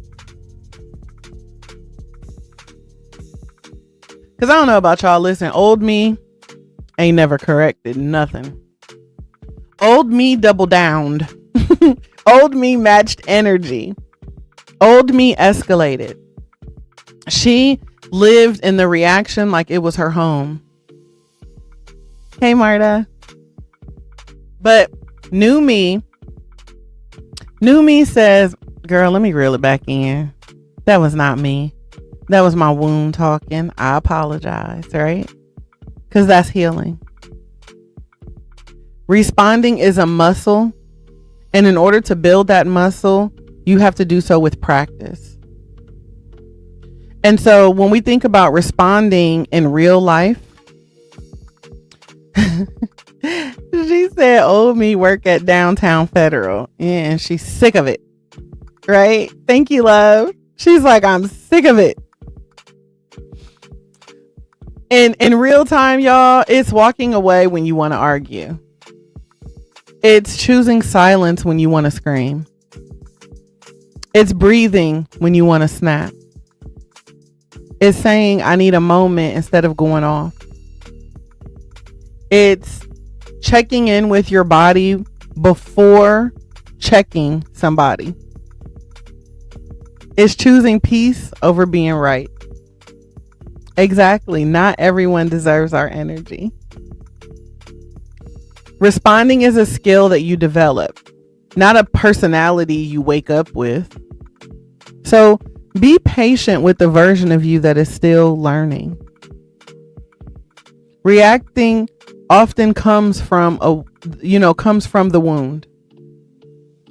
Because I don't know about y'all. Listen, old me ain't never corrected nothing. Old me double downed. Old me matched energy. Old me escalated. She lived in the reaction like it was her home. Hey, Marta. But new me says, girl, let me reel it back in. That was not me. That was my wound talking. I apologize, right? Because that's healing. Responding is a muscle. And in order to build that muscle, you have to do so with practice. And so when we think about responding in real life, she said, old me work at Downtown Federal. Yeah, and she's sick of it. Right? Thank you, love. She's like, I'm sick of it. And in real time, y'all, it's walking away when you want to argue. It's choosing silence when you want to scream. It's breathing when you want to snap. It's saying, I need a moment instead of going off. It's checking in with your body before checking somebody. It's choosing peace over being right. Exactly. Not everyone deserves our energy. Responding is a skill that you develop, not a personality you wake up with. So be patient with the version of you that is still learning. Reacting often comes from the wound.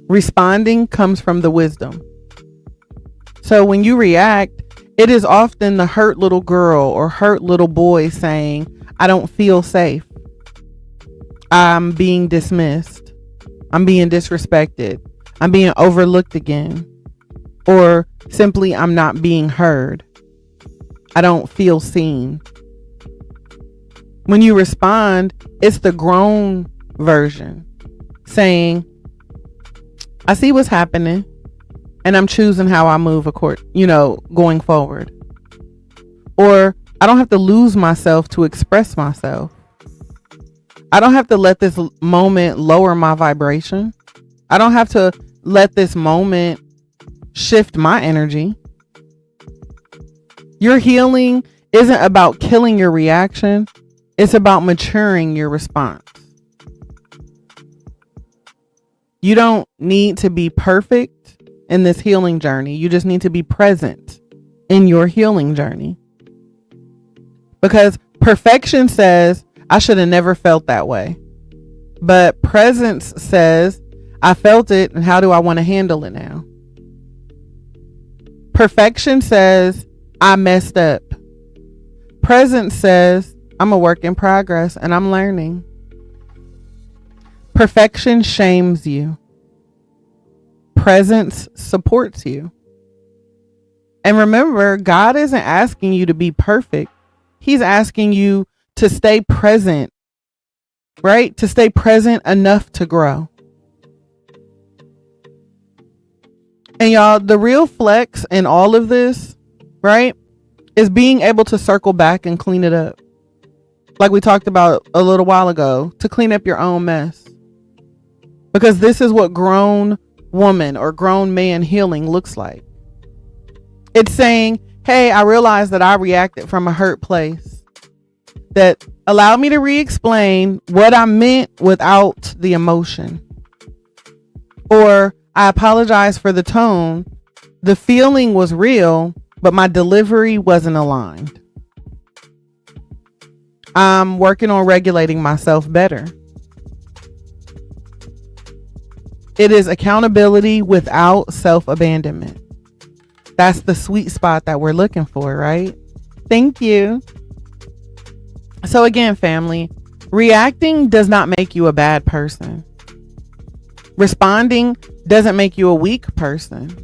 Responding comes from the wisdom. So when you react, it is often the hurt little girl or hurt little boy saying, I don't feel safe. I'm being dismissed. I'm being disrespected. I'm being overlooked again. Or simply, I'm not being heard. I don't feel seen. When you respond, it's the grown version saying, I see what's happening and I'm choosing how I move going forward. Or I don't have to lose myself to express myself. I don't have to let this moment lower my vibration. I don't have to let this moment shift my energy. Your healing isn't about killing your reaction. It's about maturing your response. You don't need to be perfect in this healing journey. You just need to be present in your healing journey. Because perfection says, I should have never felt that way. But presence says, I felt it, and how do I want to handle it now? Perfection says, I messed up. Presence says, I'm a work in progress and I'm learning. Perfection shames you. Presence supports you. And remember, God isn't asking you to be perfect. He's asking you to stay present, right? To stay present enough to grow. And y'all, the real flex in all of this, right, is being able to circle back and clean it up. Like we talked about a little while ago, to clean up your own mess. Because this is what grown woman or grown man healing looks like. It's saying, hey, I realized that I reacted from a hurt place. That allowed me to re-explain what I meant without the emotion. Or I apologize for the tone. The feeling was real, but my delivery wasn't aligned. I'm working on regulating myself better. It is accountability without self-abandonment. That's the sweet spot that we're looking for, right? Thank you. So again, family, reacting does not make you a bad person. Responding doesn't make you a weak person.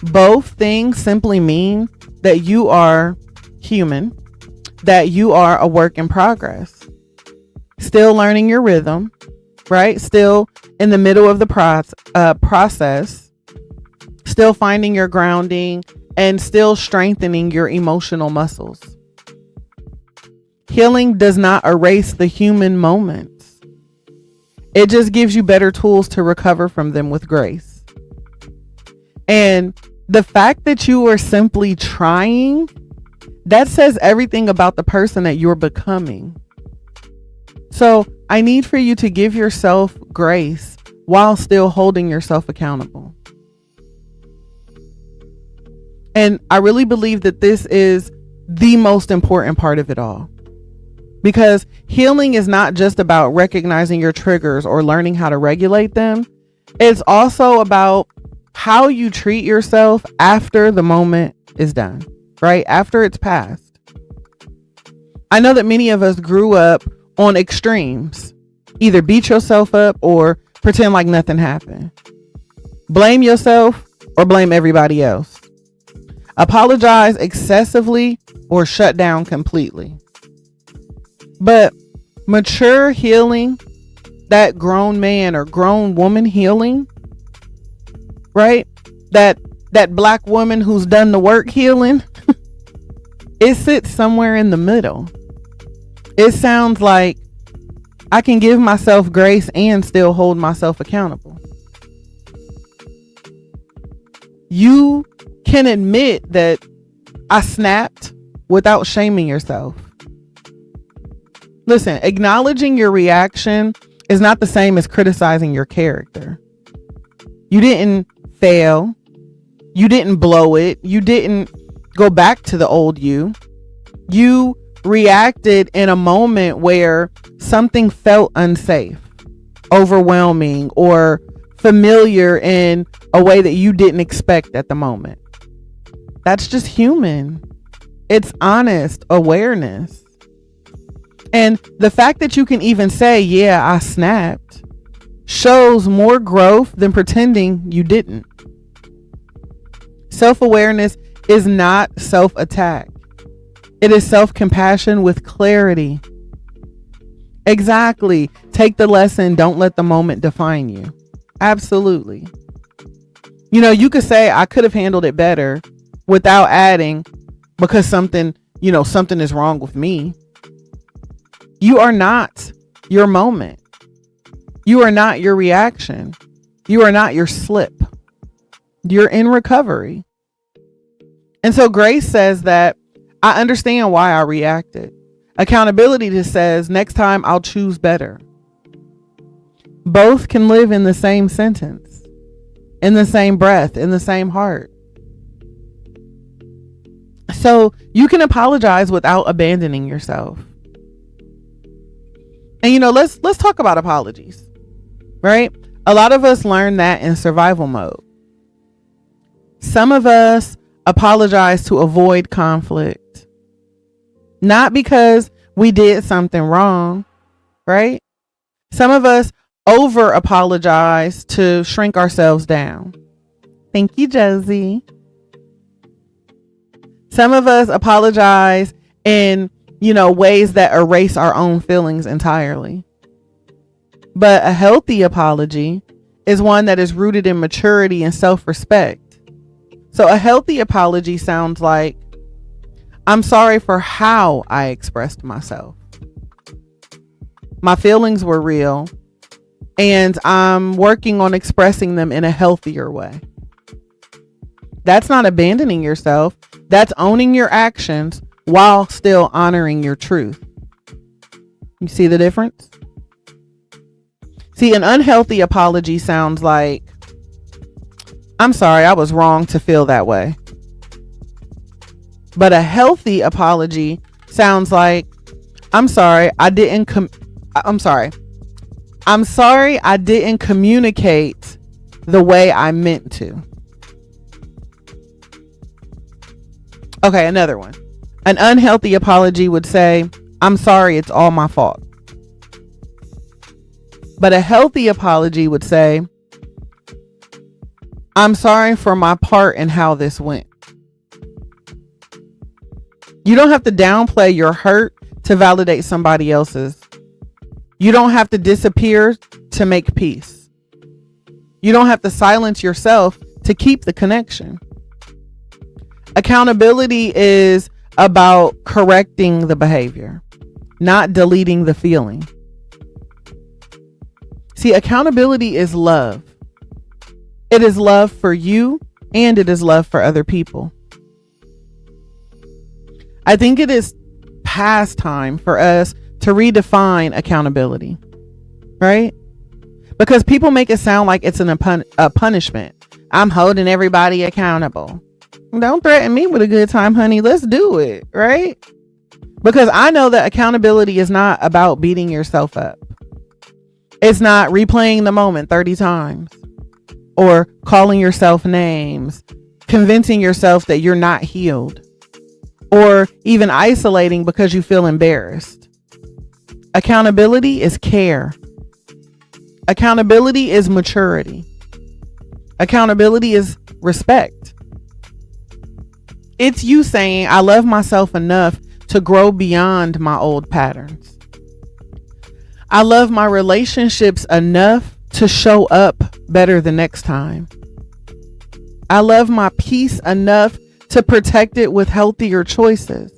Both things simply mean that you are human, that you are a work in progress, still learning your rhythm, right? Still in the middle of the process, still finding your grounding and still strengthening your emotional muscles. Healing does not erase the human moments. It just gives you better tools to recover from them with grace. And the fact that you are simply trying, that says everything about the person that you're becoming. So I need for you to give yourself grace while still holding yourself accountable. And I really believe that this is the most important part of it all. Because healing is not just about recognizing your triggers or learning how to regulate them. It's also about how you treat yourself after the moment is done. right? After it's passed. I know that many of us grew up on extremes. Either beat yourself up or pretend like nothing happened. Blame yourself or blame everybody else. Apologize excessively or shut down completely. But mature healing, that grown man or grown woman healing, right? That black woman who's done the work healing, it sits somewhere in the middle. It sounds like I can give myself grace and still hold myself accountable. You can admit that I snapped without shaming yourself. Listen, acknowledging your reaction is not the same as criticizing your character. You didn't fail. You didn't blow it. You didn't go back to the old you. You reacted in a moment where something felt unsafe, overwhelming, or familiar in a way that you didn't expect at the moment. That's just human. It's honest awareness. And the fact that you can even say, yeah, I snapped, shows more growth than pretending you didn't. Self-awareness is not self-attack. It is self-compassion with clarity. Exactly. Take the lesson. Don't let the moment define you. Absolutely. You know, you could say I could have handled it better without adding because something is wrong with me. You are not your moment. You are not your reaction. You are not your slip. You're in recovery. And so grace says that I understand why I reacted. Accountability just says next time I'll choose better. Both can live in the same sentence, in the same breath, in the same heart. So you can apologize without abandoning yourself. And let's talk about apologies, right? A lot of us learn that in survival mode. Some of us apologize to avoid conflict, not because we did something wrong, right? Some of us over apologize to shrink ourselves down. Thank you, Josie. Some of us apologize in, ways that erase our own feelings entirely. But a healthy apology is one that is rooted in maturity and self-respect. So a healthy apology sounds like, I'm sorry for how I expressed myself. My feelings were real, and I'm working on expressing them in a healthier way. That's not abandoning yourself. That's owning your actions while still honoring your truth. You see the difference? See, an unhealthy apology sounds like, I'm sorry, I was wrong to feel that way. But a healthy apology sounds like, I'm sorry, I didn't communicate the way I meant to. Okay, another one. An unhealthy apology would say, I'm sorry, it's all my fault. But a healthy apology would say, I'm sorry for my part in how this went. You don't have to downplay your hurt to validate somebody else's. You don't have to disappear to make peace. You don't have to silence yourself to keep the connection. Accountability is about correcting the behavior, not deleting the feeling. See, accountability is love. It is love for you and it is love for other people. I think it is past time for us to redefine accountability, right? Because people make it sound like it's a punishment. I'm holding everybody accountable. Don't threaten me with a good time, honey. Let's do it, right? Because I know that accountability is not about beating yourself up. It's not replaying the moment 30 times or calling yourself names, convincing yourself that you're not healed. or even isolating because you feel embarrassed. Accountability is care. Accountability is maturity. Accountability is respect. It's you saying, I love myself enough to grow beyond my old patterns. I love my relationships enough to show up better the next time. I love my peace enough to protect it with healthier choices.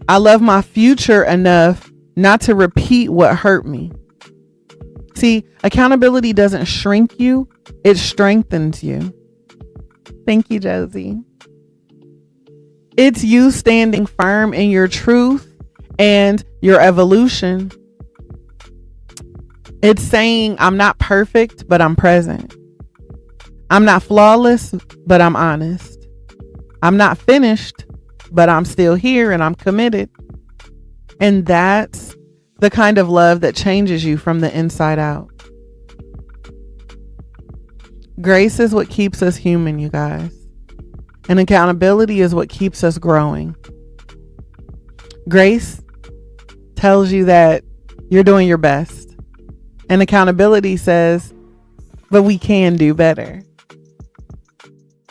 I love my future enough not to repeat what hurt me. See, accountability doesn't shrink you, it strengthens you. Thank you, Josie. It's you standing firm in your truth and your evolution. It's saying, I'm not perfect, but I'm present. I'm not flawless, but I'm honest. I'm not finished, but I'm still here and I'm committed. And that's the kind of love that changes you from the inside out. Grace is what keeps us human, you guys. And accountability is what keeps us growing. Grace tells you that you're doing your best. And accountability says, but we can do better.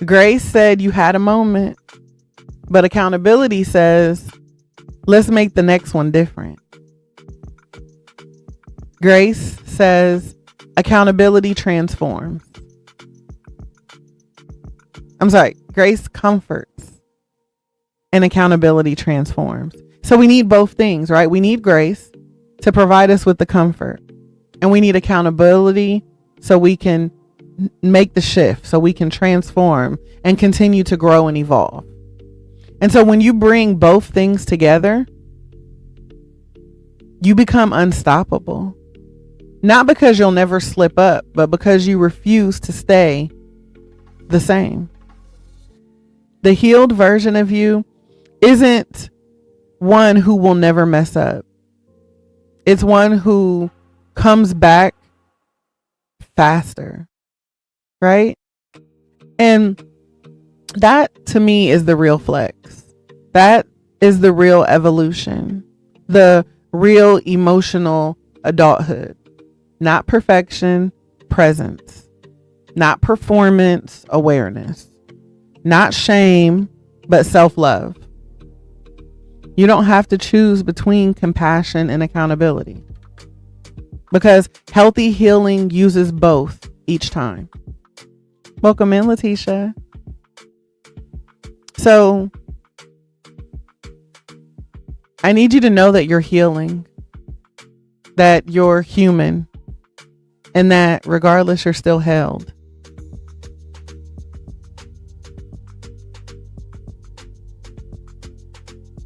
Grace said you had a moment, but accountability says, let's make the next one different. Grace says accountability transforms. Grace comforts and accountability transforms. So we need both things, right? We need grace to provide us with the comfort, and we need accountability so we can make the shift, so we can transform and continue to grow and evolve. And so when you bring both things together, you become unstoppable. Not because you'll never slip up, but because you refuse to stay the same. The healed version of you isn't one who will never mess up. It's one who comes back faster, right? And that to me is the real flex. That is the real evolution, the real emotional adulthood. Not perfection, presence. Not performance, awareness. Not shame, but self-love. You don't have to choose between compassion and accountability, because healthy healing uses both each time. Welcome in, Letitia. So I need you to know that you're healing, that you're human, and that regardless, you're still held.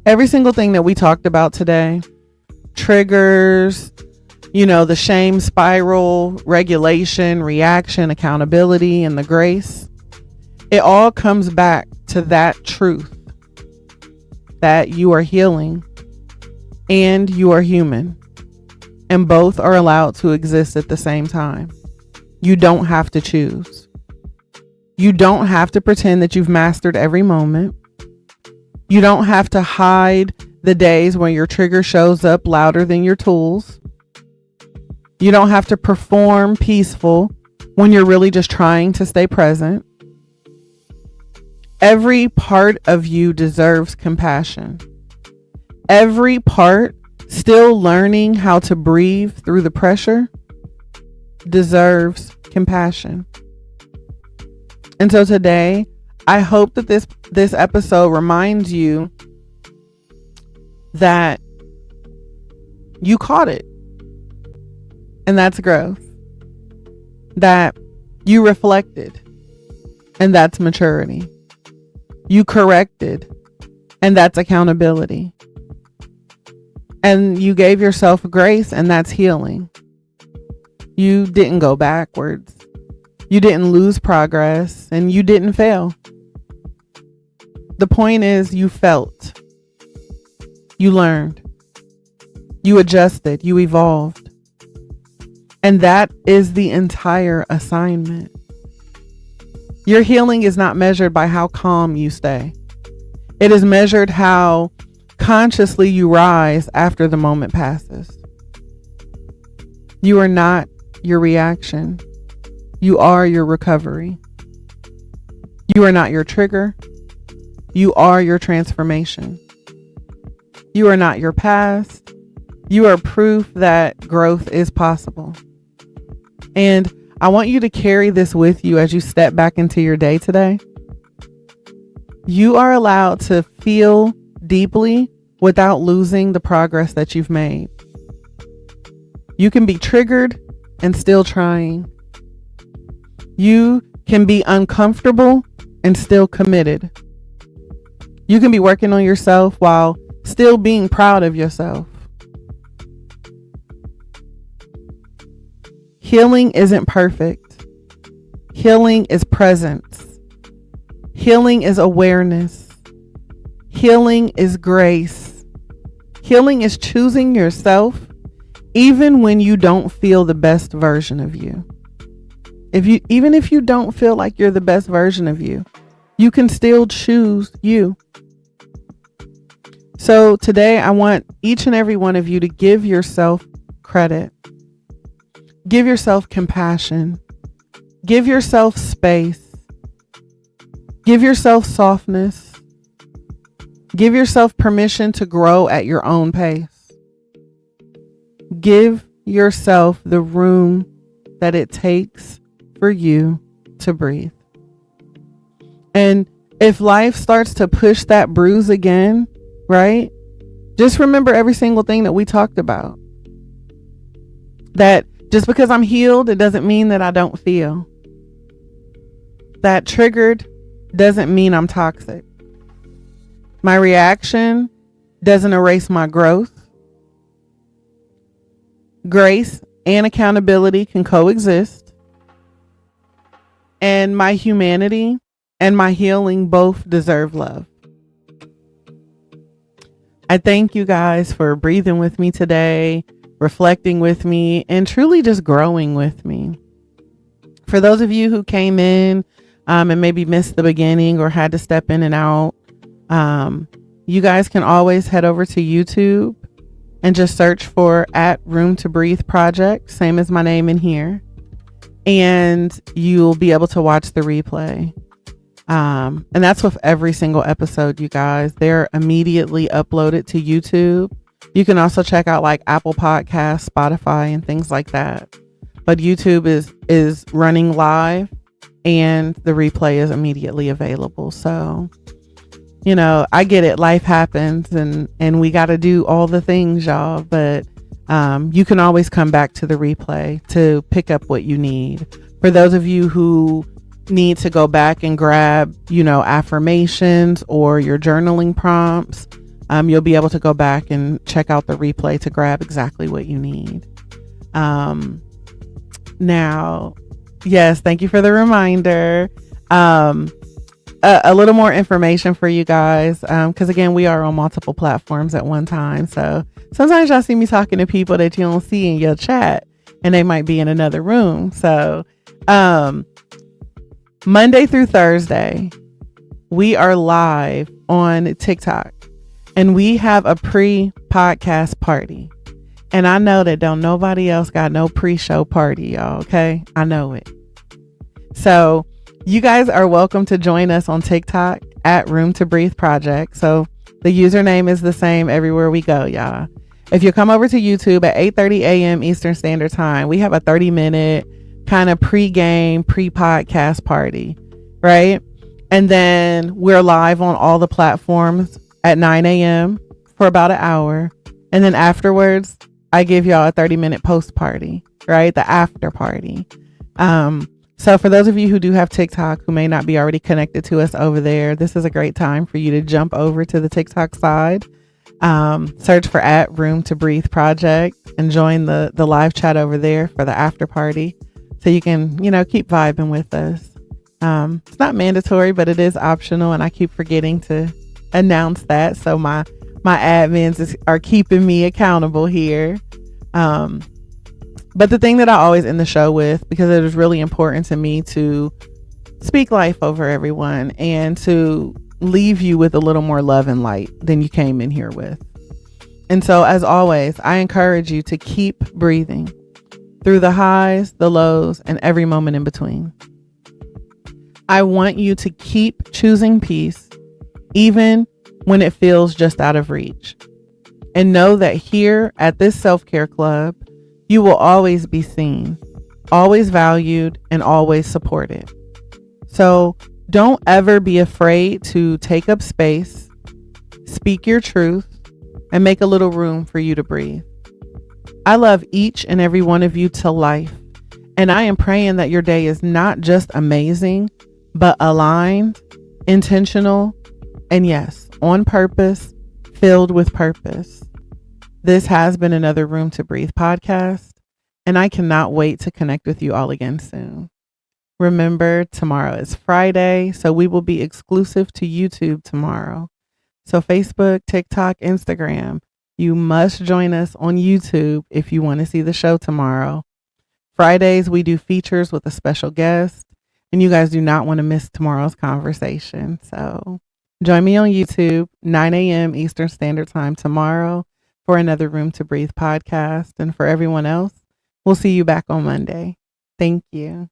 Every single thing that we talked about today, triggers, the shame spiral, regulation, reaction, accountability, and the grace, it all comes back to that truth that you are healing and you are human, and both are allowed to exist at the same time. You don't have to choose. You don't have to pretend that you've mastered every moment. You don't have to hide the days when your trigger shows up louder than your tools. You don't have to perform peaceful when you're really just trying to stay present. Every part of you deserves compassion. Every part still learning how to breathe through the pressure deserves compassion. And so today, I hope that this episode reminds you that you caught it. And that's growth. That you reflected. And that's maturity. You corrected. And that's accountability. And you gave yourself grace, and that's healing. You didn't go backwards. You didn't lose progress, and you didn't fail. The point is, you felt, you learned, you adjusted, you evolved. And that is the entire assignment. Your healing is not measured by how calm you stay. It is measured how consciously you rise after the moment passes. You are not your reaction. You are your recovery. You are not your trigger. You are your transformation. You are not your past. You are proof that growth is possible. And I want you to carry this with you as you step back into your day today. You are allowed to feel deeply without losing the progress that you've made. You can be triggered and still trying. You can be uncomfortable and still committed. You can be working on yourself while still being proud of yourself. Healing isn't perfect. Healing is presence. Healing is awareness. Healing is grace. Healing is choosing yourself even when you don't feel the best version of you. Even if you don't feel like you're the best version of you, you can still choose you. So today I want each and every one of you to give yourself credit. Give yourself compassion. Give yourself space. Give yourself softness. Give yourself permission to grow at your own pace. Give yourself the room that it takes for you to breathe. And if life starts to push that bruise again, right? Just remember every single thing that we talked about. That just because I'm healed, it doesn't mean that I don't feel. That triggered doesn't mean I'm toxic. My reaction doesn't erase my growth. Grace and accountability can coexist. And my humanity and my healing both deserve love. I thank you guys for breathing with me today, reflecting with me, and truly just growing with me. For those of you who came in and maybe missed the beginning or had to step in and out, you guys can always head over to YouTube and just search for @Room2Breathe Project, same as my name in here, and you'll be able to watch the replay. And that's with every single episode, you guys. They're immediately uploaded to YouTube. You can also check out like Apple Podcasts, Spotify, and things like that. But YouTube is running live and the replay is immediately available. So, you know, I get it. Life happens and we got to do all the things, y'all. But you can always come back to the replay to pick up what you need. For those of you who need to go back and grab, you know, affirmations or your journaling prompts, you'll be able to go back and check out the replay to grab exactly what you need. Now, yes, thank you for the reminder. A little more information for you guys, because again, we are on multiple platforms at one time. So sometimes y'all see me talking to people that you don't see in your chat, and they might be in another room. So Monday through Thursday, we are live on TikTok, and we have a pre-podcast party. And I know that don't nobody else got no pre-show party, y'all. Okay, I know it. So you guys are welcome to join us on TikTok @Room2Breathe Project. So the username is the same everywhere we go, y'all. If you come over to YouTube at 8:30 a.m. Eastern Standard Time, we have a 30-minute kind of pre-game, pre-podcast party, right? And then we're live on all the platforms at 9 a.m. for about an hour. And then afterwards, I give y'all a 30-minute post party, right? The after party. So for those of you who do have TikTok who may not be already connected to us over there, this is a great time for you to jump over to the TikTok side, search for @Room2Breathe Project, and join the live chat over there for the after party. So you can, you know, keep vibing with us. It's not mandatory, but it is optional. And I keep forgetting to announce that. So my admins are keeping me accountable here. But the thing that I always end the show with, because it is really important to me to speak life over everyone and to leave you with a little more love and light than you came in here with. And so, as always, I encourage you to keep breathing through the highs, the lows, and every moment in between. I want you to keep choosing peace, even when it feels just out of reach. And know that here at this self-care club, you will always be seen, always valued, and always supported. So don't ever be afraid to take up space, speak your truth, and make a little room for you to breathe. I love each and every one of you to life, and I am praying that your day is not just amazing, but aligned, intentional, and yes, on purpose, filled with purpose. This has been another Room to Breathe podcast, and I cannot wait to connect with you all again soon. Remember, tomorrow is Friday, so we will be exclusive to YouTube tomorrow. So Facebook, TikTok, Instagram, you must join us on YouTube if you want to see the show tomorrow. Fridays, we do features with a special guest, and you guys do not want to miss tomorrow's conversation. So join me on YouTube, 9 a.m. Eastern Standard Time tomorrow for another Room to Breathe podcast. And for everyone else, we'll see you back on Monday. Thank you.